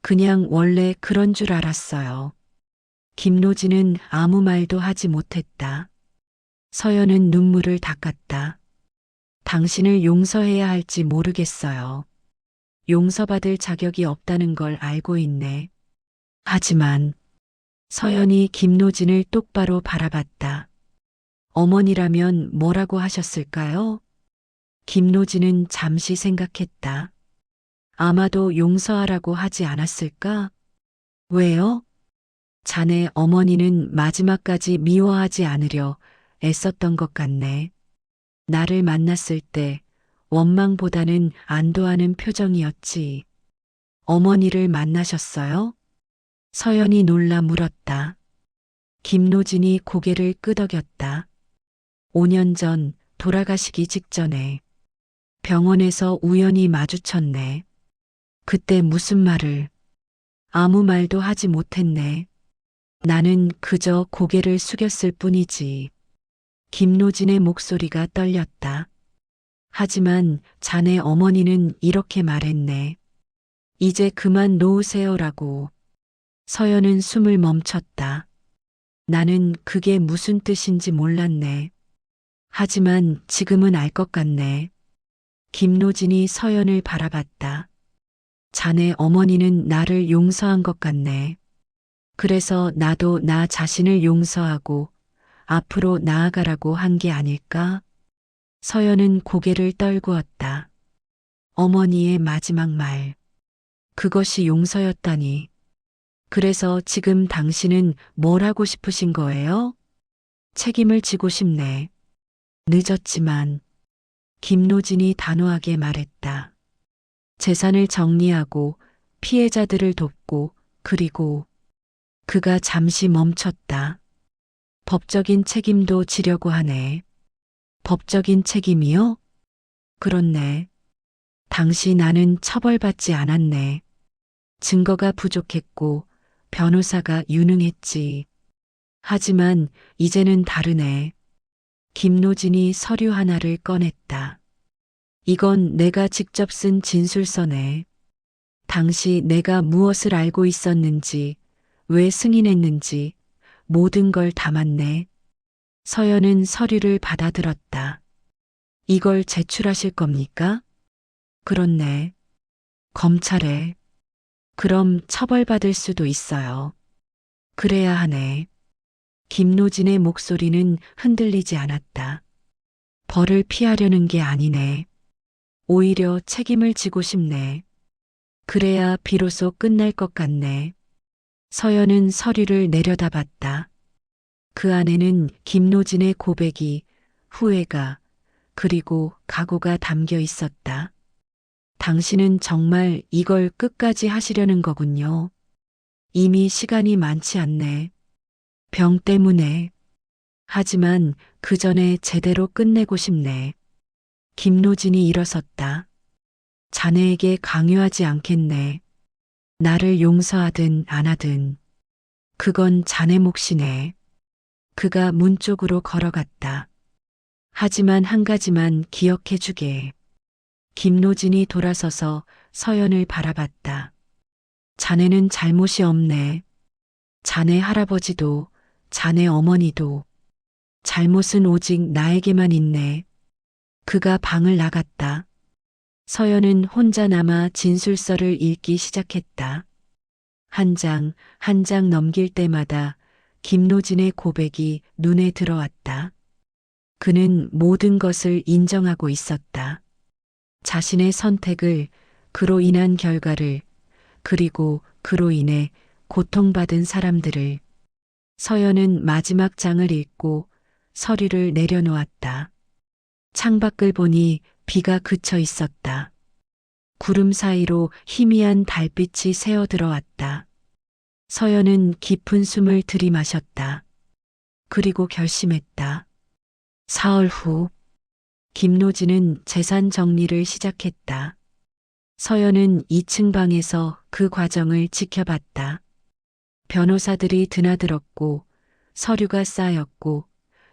그냥 원래 그런 줄 알았어요. 김노진은 아무 말도 하지 못했다. 서연은 눈물을 닦았다. 당신을 용서해야 할지 모르겠어요. 용서받을 자격이 없다는 걸 알고 있네. 하지만 서연이 김노진을 똑바로 바라봤다. 어머니라면 뭐라고 하셨을까요? 김노진은 잠시 생각했다. 아마도 용서하라고 하지 않았을까? 왜요? 자네 어머니는 마지막까지 미워하지 않으려 애썼던 것 같네. 나를 만났을 때 원망보다는 안도하는 표정이었지. 어머니를 만나셨어요? 서연이 놀라 물었다. 김노진이 고개를 끄덕였다. 5년 전 돌아가시기 직전에 병원에서 우연히 마주쳤네. 그때 무슨 말을, 아무 말도 하지 못했네. 나는 그저 고개를 숙였을 뿐이지. 김노진의 목소리가 떨렸다. 하지만 자네 어머니는 이렇게 말했네. 이제 그만 놓으세요라고. 서연은 숨을 멈췄다. 나는 그게 무슨 뜻인지 몰랐네. 하지만 지금은 알 것 같네. 김노진이 서연을 바라봤다. 자네 어머니는 나를 용서한 것 같네. 그래서 나도 나 자신을 용서하고 앞으로 나아가라고 한 게 아닐까? 서연은 고개를 떨구었다. 어머니의 마지막 말. 그것이 용서였다니. 그래서 지금 당신은 뭘 하고 싶으신 거예요? 책임을 지고 싶네. 늦었지만. 김노진이 단호하게 말했다. 재산을 정리하고 피해자들을 돕고 그리고 그가 잠시 멈췄다. 법적인 책임도 지려고 하네. 법적인 책임이요? 그렇네. 당시 나는 처벌받지 않았네. 증거가 부족했고 변호사가 유능했지. 하지만 이제는 다르네. 김노진이 서류 하나를 꺼냈다. 이건 내가 직접 쓴 진술서네. 당시 내가 무엇을 알고 있었는지, 왜 승인했는지 모든 걸 담았네. 서연은 서류를 받아들었다. 이걸 제출하실 겁니까? 그렇네. 검찰에. 그럼 처벌받을 수도 있어요. 그래야 하네. 김노진의 목소리는 흔들리지 않았다. 벌을 피하려는 게 아니네. 오히려 책임을 지고 싶네. 그래야 비로소 끝날 것 같네. 서연은 서류를 내려다봤다. 그 안에는 김노진의 고백이, 후회가, 그리고 각오가 담겨 있었다. 당신은 정말 이걸 끝까지 하시려는 거군요. 이미 시간이 많지 않네. 병 때문에. 하지만 그 전에 제대로 끝내고 싶네. 김노진이 일어섰다. 자네에게 강요하지 않겠네. 나를 용서하든 안 하든. 그건 자네 몫이네. 그가 문 쪽으로 걸어갔다. 하지만 한 가지만 기억해 주게. 김노진이 돌아서서 서연을 바라봤다. 자네는 잘못이 없네. 자네 할아버지도, 자네 어머니도. 잘못은 오직 나에게만 있네. 그가 방을 나갔다. 서연은 혼자 남아 진술서를 읽기 시작했다. 한 장, 한 장 넘길 때마다 김노진의 고백이 눈에 들어왔다. 그는 모든 것을 인정하고 있었다. 자신의 선택을, 그로 인한 결과를, 그리고 그로 인해 고통받은 사람들을. 서연은 마지막 장을 읽고 서류를 내려놓았다. 창밖을 보니 비가 그쳐 있었다. 구름 사이로 희미한 달빛이 새어 들어왔다. 서연은 깊은 숨을 들이마셨다. 그리고 결심했다. 사흘 후, 김노진은 재산 정리를 시작했다. 서연은 2층 방에서 그 과정을 지켜봤다. 변호사들이 드나들었고, 서류가 쌓였고,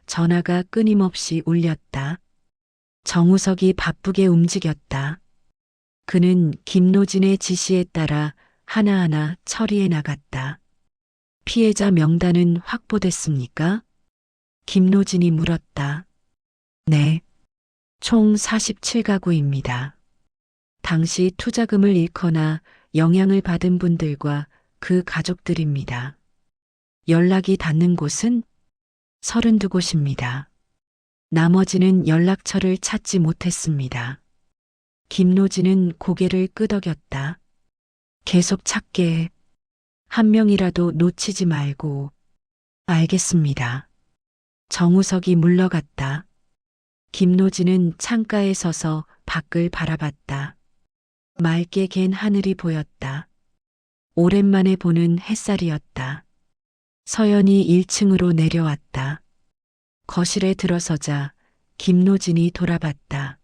전화가 끊임없이 울렸다. 정우석이 바쁘게 움직였다. 그는 김노진의 지시에 따라 하나하나 처리해 나갔다. 피해자 명단은 확보됐습니까? 김노진이 물었다. 네. 총 47가구입니다. 당시 투자금을 잃거나 영향을 받은 분들과 그 가족들입니다. 연락이 닿는 곳은 32곳입니다. 나머지는 연락처를 찾지 못했습니다. 김노진은 고개를 끄덕였다. 계속 찾게. 한 명이라도 놓치지 말고. 알겠습니다. 정우석이 물러갔다. 김노진은 창가에 서서 밖을 바라봤다. 맑게 갠 하늘이 보였다. 오랜만에 보는 햇살이었다. 서연이 1층으로 내려왔다. 거실에 들어서자 김노진이 돌아봤다.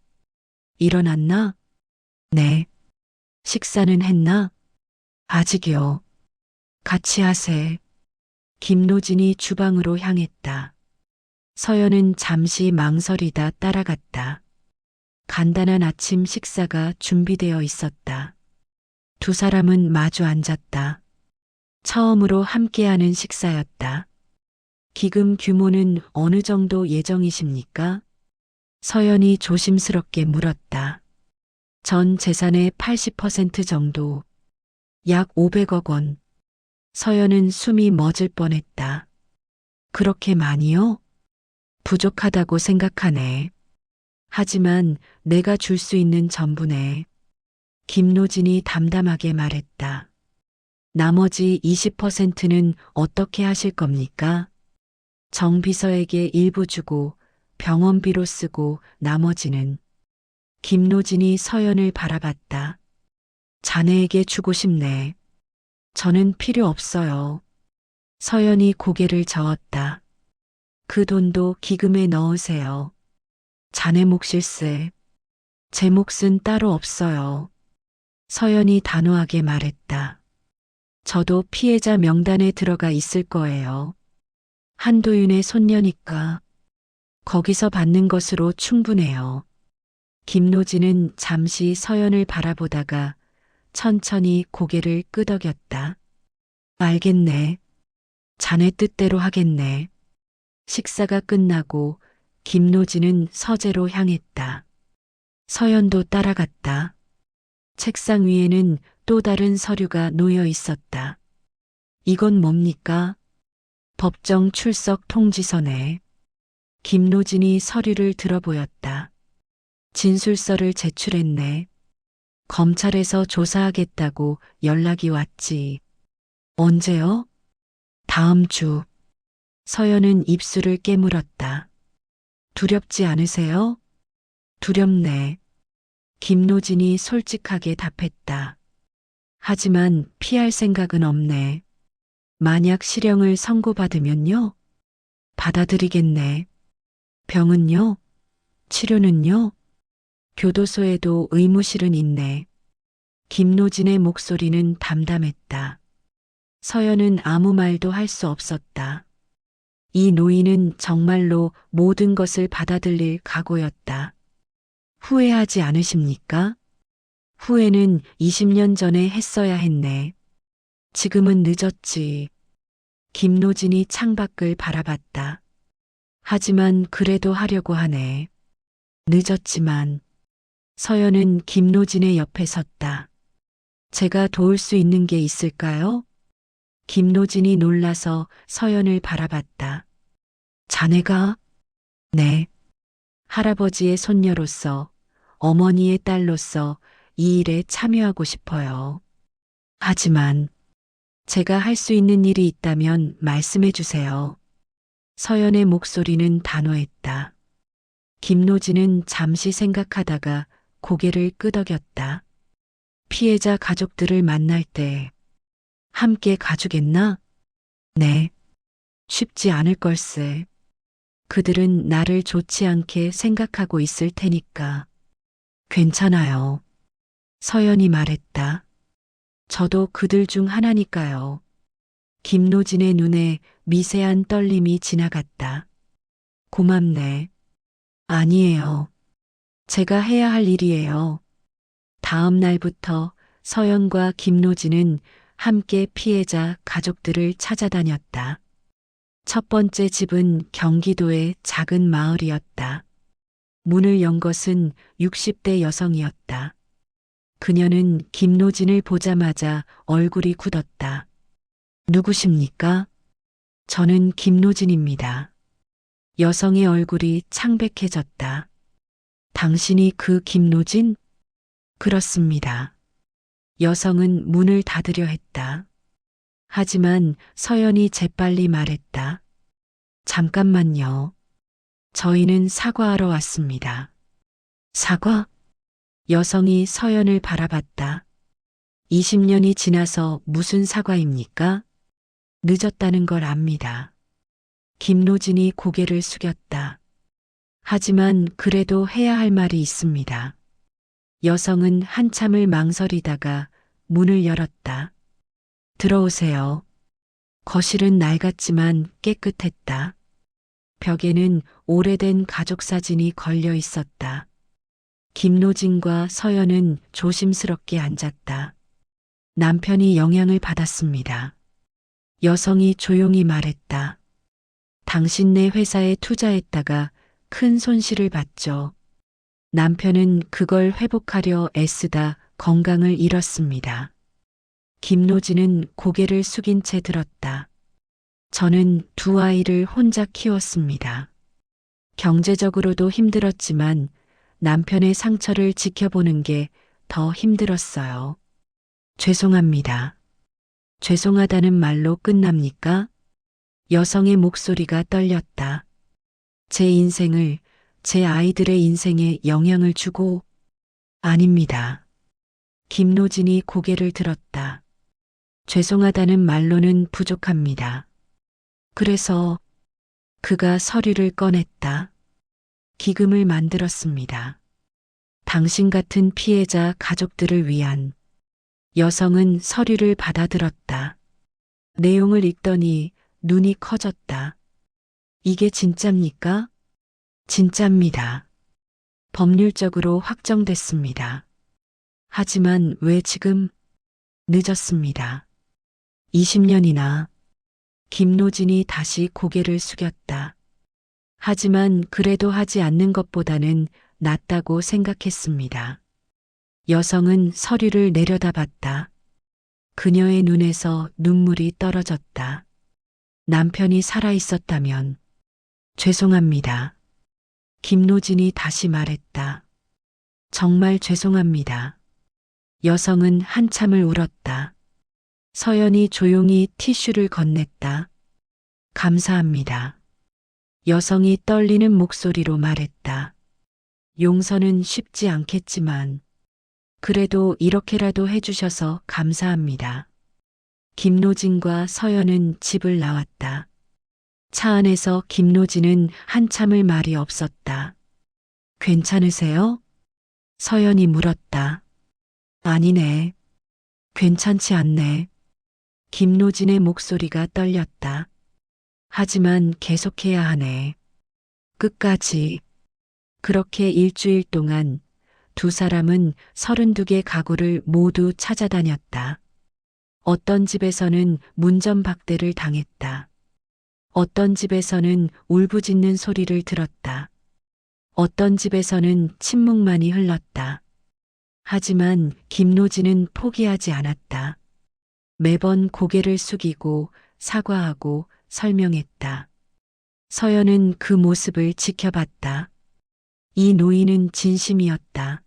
일어났나? 네. 식사는 했나? 아직이요. 같이 하세. 김노진이 주방으로 향했다. 서연은 잠시 망설이다 따라갔다. 간단한 아침 식사가 준비되어 있었다. 두 사람은 마주 앉았다. 처음으로 함께하는 식사였다. 기금 규모는 어느 정도 예정이십니까? 서연이 조심스럽게 물었다. 전 재산의 80% 정도, 약 500억 원. 서연은 숨이 멎을 뻔했다. 그렇게 많이요? 부족하다고 생각하네. 하지만 내가 줄 수 있는 전부네. 김노진이 담담하게 말했다. 나머지 20%는 어떻게 하실 겁니까? 정 비서에게 일부 주고 병원비로 쓰고 나머지는. 김노진이 서연을 바라봤다. 자네에게 주고 싶네. 저는 필요 없어요. 서연이 고개를 저었다. 그 돈도 기금에 넣으세요. 자네 몫일세. 제 몫은 따로 없어요. 서연이 단호하게 말했다. 저도 피해자 명단에 들어가 있을 거예요. 한도윤의 손녀니까 거기서 받는 것으로 충분해요. 김노진은 잠시 서연을 바라보다가 천천히 고개를 끄덕였다. 알겠네. 자네 뜻대로 하겠네. 식사가 끝나고 김노진은 서재로 향했다. 서연도 따라갔다. 책상 위에는 또 다른 서류가 놓여 있었다. 이건 뭡니까? 법정 출석 통지서네. 김노진이 서류를 들어보였다. 진술서를 제출했네. 검찰에서 조사하겠다고 연락이 왔지. 언제요? 다음 주. 서연은 입술을 깨물었다. 두렵지 않으세요? 두렵네. 김노진이 솔직하게 답했다. 하지만 피할 생각은 없네. 만약 실형을 선고받으면요? 받아들이겠네. 병은요? 치료는요? 교도소에도 의무실은 있네. 김노진의 목소리는 담담했다. 서연은 아무 말도 할 수 없었다. 이 노인은 정말로 모든 것을 받아들일 각오였다. 후회하지 않으십니까? 후회는 20년 전에 했어야 했네. 지금은 늦었지. 김노진이 창밖을 바라봤다. 하지만 그래도 하려고 하네. 늦었지만. 서연은 김노진의 옆에 섰다. 제가 도울 수 있는 게 있을까요? 김노진이 놀라서 서연을 바라봤다. 자네가? 네. 할아버지의 손녀로서, 어머니의 딸로서 이 일에 참여하고 싶어요. 하지만 제가 할 수 있는 일이 있다면 말씀해 주세요. 서연의 목소리는 단호했다. 김노진은 잠시 생각하다가 고개를 끄덕였다. 피해자 가족들을 만날 때 함께 가주겠나? 네. 쉽지 않을 걸세. 그들은 나를 좋지 않게 생각하고 있을 테니까. 괜찮아요. 서연이 말했다. 저도 그들 중 하나니까요. 김노진의 눈에 미세한 떨림이 지나갔다. 고맙네. 아니에요. 제가 해야 할 일이에요. 다음 날부터 서연과 김노진은 함께 피해자 가족들을 찾아다녔다. 첫 번째 집은 경기도의 작은 마을이었다. 문을 연 것은 60대 여성이었다. 그녀는 김노진을 보자마자 얼굴이 굳었다. 누구십니까? 저는 김노진입니다. 여성의 얼굴이 창백해졌다. 당신이 그 김노진? 그렇습니다. 여성은 문을 닫으려 했다. 하지만 서연이 재빨리 말했다. 잠깐만요. 저희는 사과하러 왔습니다. 사과? 여성이 서연을 바라봤다. 20년이 지나서 무슨 사과입니까? 늦었다는 걸 압니다. 김노진이 고개를 숙였다. 하지만 그래도 해야 할 말이 있습니다. 여성은 한참을 망설이다가 문을 열었다. 들어오세요. 거실은 낡았지만 깨끗했다. 벽에는 오래된 가족 사진이 걸려 있었다. 김노진과 서연은 조심스럽게 앉았다. 남편이 영향을 받았습니다. 여성이 조용히 말했다. 당신네 회사에 투자했다가 큰 손실을 봤죠. 남편은 그걸 회복하려 애쓰다 건강을 잃었습니다. 김노진은 고개를 숙인 채 들었다. 저는 두 아이를 혼자 키웠습니다. 경제적으로도 힘들었지만 남편의 상처를 지켜보는 게 더 힘들었어요. 죄송합니다. 죄송하다는 말로 끝납니까? 여성의 목소리가 떨렸다. 제 인생을 제 아이들의 인생에 영향을 주고 아닙니다. 김노진이 고개를 들었다. 죄송하다는 말로는 부족합니다. 그래서 그가 서류를 꺼냈다. 기금을 만들었습니다. 당신 같은 피해자 가족들을 위한. 여성은 서류를 받아들었다. 내용을 읽더니 눈이 커졌다. 이게 진짜입니까? 진짜입니다. 법률적으로 확정됐습니다. 하지만 왜 지금? 늦었습니다. 20년이나. 김노진이 다시 고개를 숙였다. 하지만 그래도 하지 않는 것보다는 낫다고 생각했습니다. 여성은 서류를 내려다봤다. 그녀의 눈에서 눈물이 떨어졌다. 남편이 살아 있었다면. 죄송합니다. 김노진이 다시 말했다. 정말 죄송합니다. 여성은 한참을 울었다. 서연이 조용히 티슈를 건넸다. 감사합니다. 여성이 떨리는 목소리로 말했다. 용서는 쉽지 않겠지만 그래도 이렇게라도 해주셔서 감사합니다. 김노진과 서연은 집을 나왔다. 차 안에서 김노진은 한참을 말이 없었다. 괜찮으세요? 서연이 물었다. 아니네. 괜찮지 않네. 김노진의 목소리가 떨렸다. 하지만 계속해야 하네. 끝까지. 그렇게 일주일 동안 두 사람은 32개 가구를 모두 찾아다녔다. 어떤 집에서는 문전박대를 당했다. 어떤 집에서는 울부짖는 소리를 들었다. 어떤 집에서는 침묵만이 흘렀다. 하지만 김노진은 포기하지 않았다. 매번 고개를 숙이고 사과하고 설명했다. 서연은 그 모습을 지켜봤다. 이 노인은 진심이었다.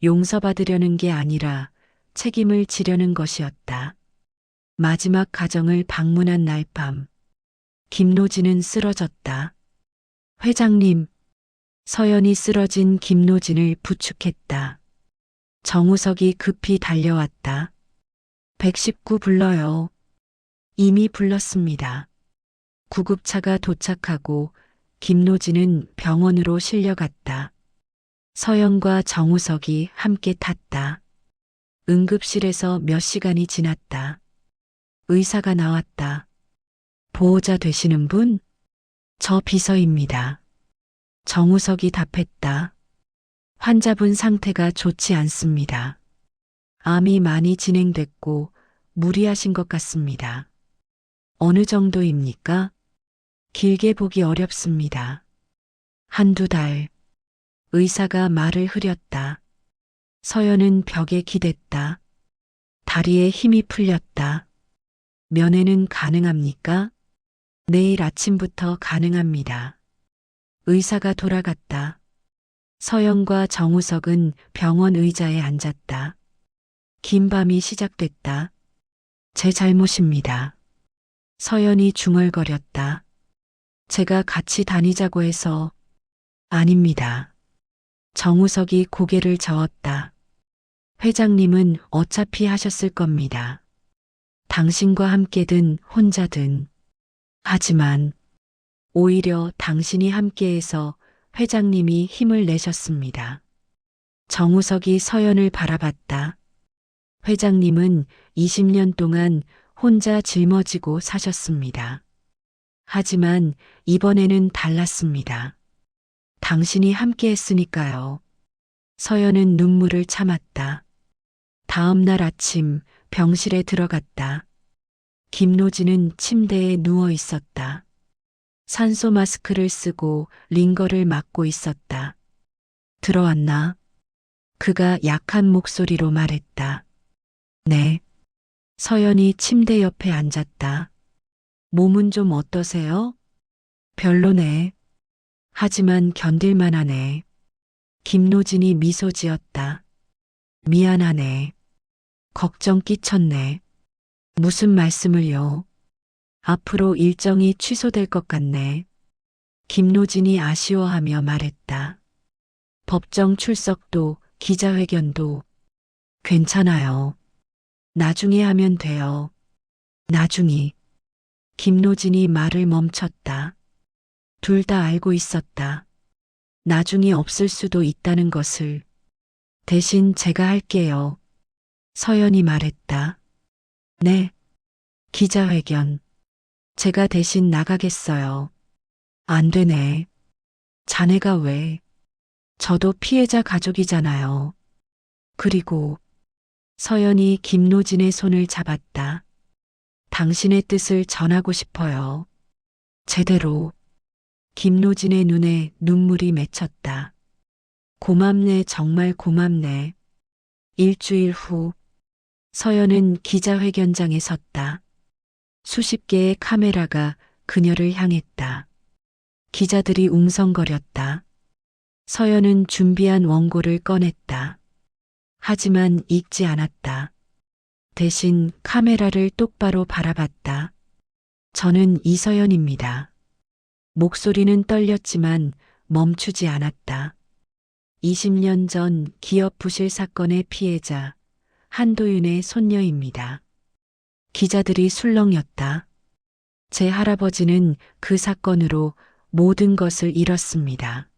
용서받으려는 게 아니라 책임을 지려는 것이었다. 마지막 가정을 방문한 날 밤, 김노진은 쓰러졌다. 회장님, 서연이 쓰러진 김노진을 부축했다. 정우석이 급히 달려왔다. 119 불러요. 이미 불렀습니다. 구급차가 도착하고 김노진은 병원으로 실려갔다. 서연과 정우석이 함께 탔다. 응급실에서 몇 시간이 지났다. 의사가 나왔다. 보호자 되시는 분? 저 비서입니다. 정우석이 답했다. 환자분 상태가 좋지 않습니다. 암이 많이 진행됐고 무리하신 것 같습니다. 어느 정도입니까? 길게 보기 어렵습니다. 한두 달. 의사가 말을 흐렸다. 서연은 벽에 기댔다. 다리에 힘이 풀렸다. 면회는 가능합니까? 내일 아침부터 가능합니다. 의사가 돌아갔다. 서연과 정우석은 병원 의자에 앉았다. 긴 밤이 시작됐다. 제 잘못입니다. 서연이 중얼거렸다. 제가 같이 다니자고 해서. 아닙니다. 정우석이 고개를 저었다. 회장님은 어차피 하셨을 겁니다. 당신과 함께든 혼자든. 하지만 오히려 당신이 함께해서 회장님이 힘을 내셨습니다. 정우석이 서연을 바라봤다. 회장님은 20년 동안 혼자 짊어지고 사셨습니다. 하지만 이번에는 달랐습니다. 당신이 함께 했으니까요. 서연은 눈물을 참았다. 다음 날 아침 병실에 들어갔다. 김노진은 침대에 누워 있었다. 산소 마스크를 쓰고 링거를 맞고 있었다. 들어왔나? 그가 약한 목소리로 말했다. 네. 서연이 침대 옆에 앉았다. 몸은 좀 어떠세요? 별로네. 하지만 견딜만하네. 김노진이 미소 지었다. 미안하네. 걱정 끼쳤네. 무슨 말씀을요? 앞으로 일정이 취소될 것 같네. 김노진이 아쉬워하며 말했다. 법정 출석도 기자회견도 괜찮아요. 나중에 하면 돼요. 나중이. 김노진이 말을 멈췄다. 둘 다 알고 있었다. 나중이 없을 수도 있다는 것을. 대신 제가 할게요. 서연이 말했다. 네. 기자회견. 제가 대신 나가겠어요. 안 되네. 자네가 왜? 저도 피해자 가족이잖아요. 그리고 서연이 김노진의 손을 잡았다. 당신의 뜻을 전하고 싶어요. 제대로. 김노진의 눈에 눈물이 맺혔다. 고맙네, 정말 고맙네. 일주일 후 서연은 기자회견장에 섰다. 수십 개의 카메라가 그녀를 향했다. 기자들이 웅성거렸다. 서연은 준비한 원고를 꺼냈다. 하지만 읽지 않았다. 대신 카메라를 똑바로 바라봤다. 저는 이서연입니다. 목소리는 떨렸지만 멈추지 않았다. 20년 전 기업 부실 사건의 피해자 한도윤의 손녀입니다. 기자들이 술렁였다. 제 할아버지는 그 사건으로 모든 것을 잃었습니다.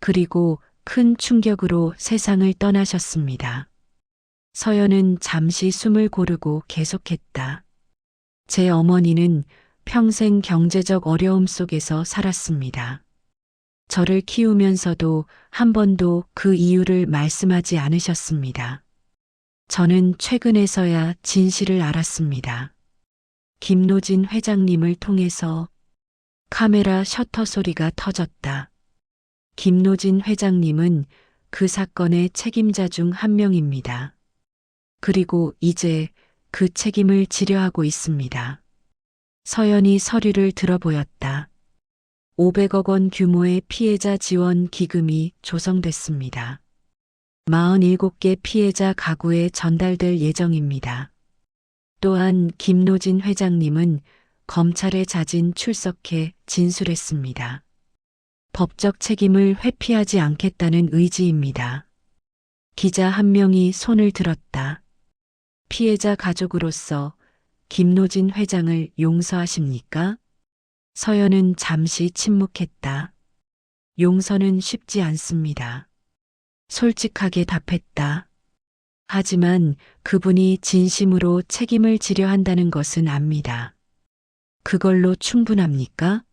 그리고 큰 충격으로 세상을 떠나셨습니다. 서연은 잠시 숨을 고르고 계속했다. 제 어머니는 평생 경제적 어려움 속에서 살았습니다. 저를 키우면서도 한 번도 그 이유를 말씀하지 않으셨습니다. 저는 최근에서야 진실을 알았습니다. 김노진 회장님을 통해서. 카메라 셔터 소리가 터졌다. 김노진 회장님은 그 사건의 책임자 중 한 명입니다. 그리고 이제 그 책임을 지려하고 있습니다. 서연이 서류를 들어보였다. 500억 원 규모의 피해자 지원 기금이 조성됐습니다. 47개 피해자 가구에 전달될 예정입니다. 또한 김노진 회장님은 검찰에 자진 출석해 진술했습니다. 법적 책임을 회피하지 않겠다는 의지입니다. 기자 한 명이 손을 들었다. 피해자 가족으로서 김노진 회장을 용서하십니까? 서연은 잠시 침묵했다. 용서는 쉽지 않습니다. 솔직하게 답했다. 하지만 그분이 진심으로 책임을 지려 한다는 것은 압니다. 그걸로 충분합니까?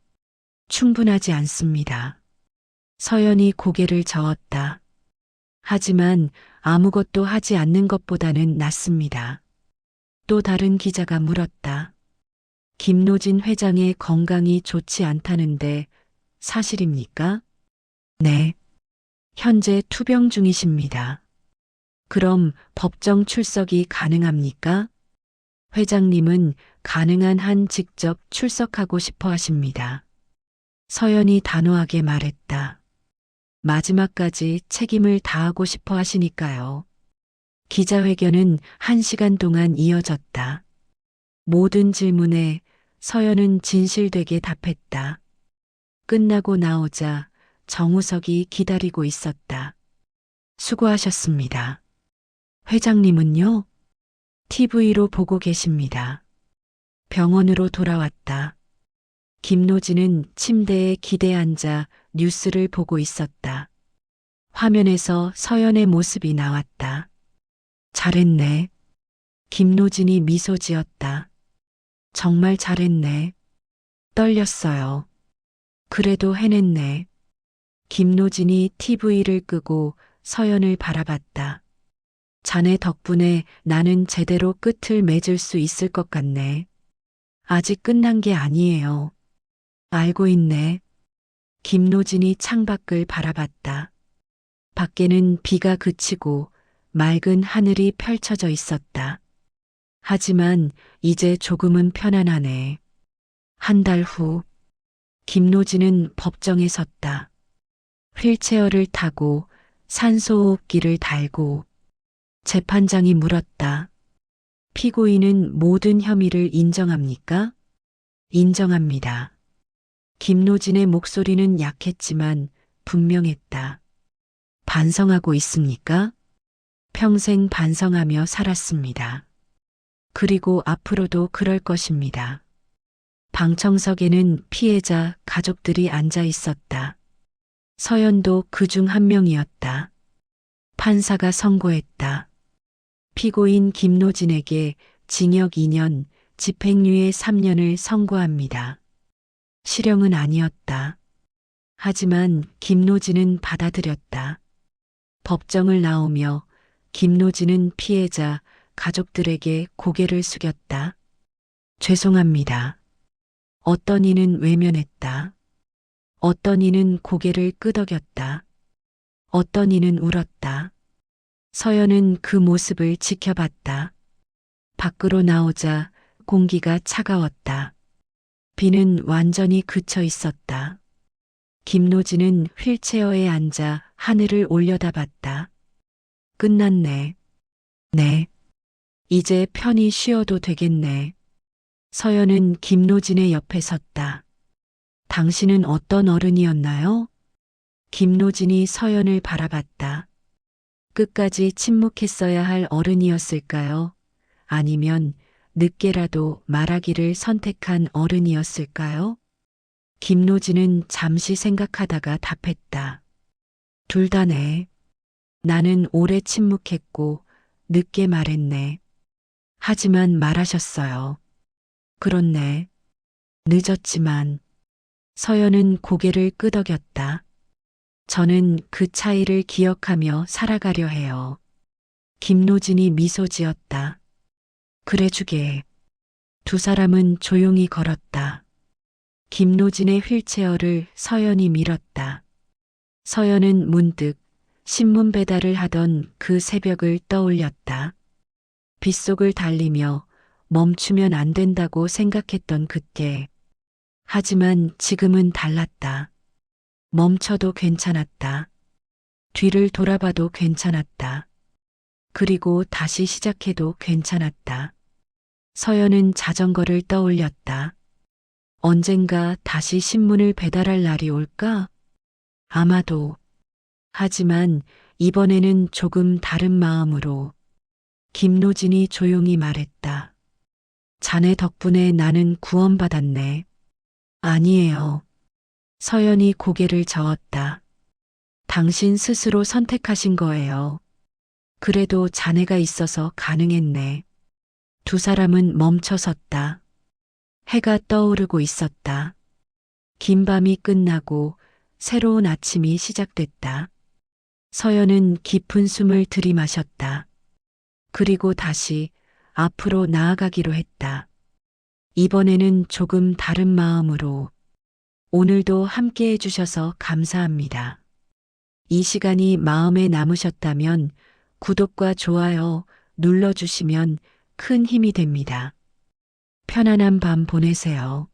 충분하지 않습니다. 서연이 고개를 저었다. 하지만 아무것도 하지 않는 것보다는 낫습니다. 또 다른 기자가 물었다. 김노진 회장의 건강이 좋지 않다는데 사실입니까? 네. 현재 투병 중이십니다. 그럼 법정 출석이 가능합니까? 회장님은 가능한 한 직접 출석하고 싶어 하십니다. 서연이 단호하게 말했다. 마지막까지 책임을 다하고 싶어 하시니까요. 기자회견은 1시간 동안 이어졌다. 모든 질문에 서연은 진실되게 답했다. 끝나고 나오자 정우석이 기다리고 있었다. 수고하셨습니다. 회장님은요? TV로 보고 계십니다. 병원으로 돌아왔다. 김노진은 침대에 기대 앉아 뉴스를 보고 있었다. 화면에서 서연의 모습이 나왔다. 잘했네. 김노진이 미소 지었다. 정말 잘했네. 떨렸어요. 그래도 해냈네. 김노진이 TV를 끄고 서연을 바라봤다. 자네 덕분에 나는 제대로 끝을 맺을 수 있을 것 같네. 아직 끝난 게 아니에요. 알고 있네. 김노진이 창밖을 바라봤다. 밖에는 비가 그치고 맑은 하늘이 펼쳐져 있었다. 하지만 이제 조금은 편안하네. 한 달 후, 김노진은 법정에 섰다. 휠체어를 타고 산소호흡기를 달고 재판장이 물었다. 피고인은 모든 혐의를 인정합니까? 인정합니다. 김노진의 목소리는 약했지만 분명했다. 반성하고 있습니까? 평생 반성하며 살았습니다. 그리고 앞으로도 그럴 것입니다. 방청석에는 피해자 가족들이 앉아 있었다. 서연도 그 중 한 명이었다. 판사가 선고했다. 피고인 김노진에게 징역 2년, 집행유예 3년을 선고합니다. 실형은 아니었다. 하지만 김노진은 받아들였다. 법정을 나오며 김노진은 피해자 가족들에게 고개를 숙였다. 죄송합니다. 어떤 이는 외면했다. 어떤 이는 고개를 끄덕였다. 어떤 이는 울었다. 서연은 그 모습을 지켜봤다. 밖으로 나오자 공기가 차가웠다. 비는 완전히 그쳐 있었다. 김노진은 휠체어에 앉아 하늘을 올려다봤다. 끝났네. 네. 이제 편히 쉬어도 되겠네. 서연은 김노진의 옆에 섰다. 당신은 어떤 어른이었나요? 김노진이 서연을 바라봤다. 끝까지 침묵했어야 할 어른이었을까요? 아니면 늦게라도 말하기를 선택한 어른이었을까요? 김노진은 잠시 생각하다가 답했다. 둘 다네. 나는 오래 침묵했고 늦게 말했네. 하지만 말하셨어요. 그렇네. 늦었지만. 서연은 고개를 끄덕였다. 저는 그 차이를 기억하며 살아가려 해요. 김노진이 미소 지었다. 그래 주게. 두 사람은 조용히 걸었다. 김노진의 휠체어를 서연이 밀었다. 서연은 문득 신문 배달을 하던 그 새벽을 떠올렸다. 빗속을 달리며 멈추면 안 된다고 생각했던 그때. 하지만 지금은 달랐다. 멈춰도 괜찮았다. 뒤를 돌아봐도 괜찮았다. 그리고 다시 시작해도 괜찮았다. 서연은 자전거를 떠올렸다. 언젠가 다시 신문을 배달할 날이 올까? 아마도. 하지만 이번에는 조금 다른 마음으로. 김노진이 조용히 말했다. 자네 덕분에 나는 구원받았네. 아니에요. 서연이 고개를 저었다. 당신 스스로 선택하신 거예요. 그래도 자네가 있어서 가능했네. 두 사람은 멈춰섰다. 해가 떠오르고 있었다. 긴 밤이 끝나고 새로운 아침이 시작됐다. 서연은 깊은 숨을 들이마셨다. 그리고 다시 앞으로 나아가기로 했다. 이번에는 조금 다른 마음으로. 오늘도 함께 해주셔서 감사합니다. 이 시간이 마음에 남으셨다면 구독과 좋아요 눌러주시면 큰 힘이 됩니다. 편안한 밤 보내세요.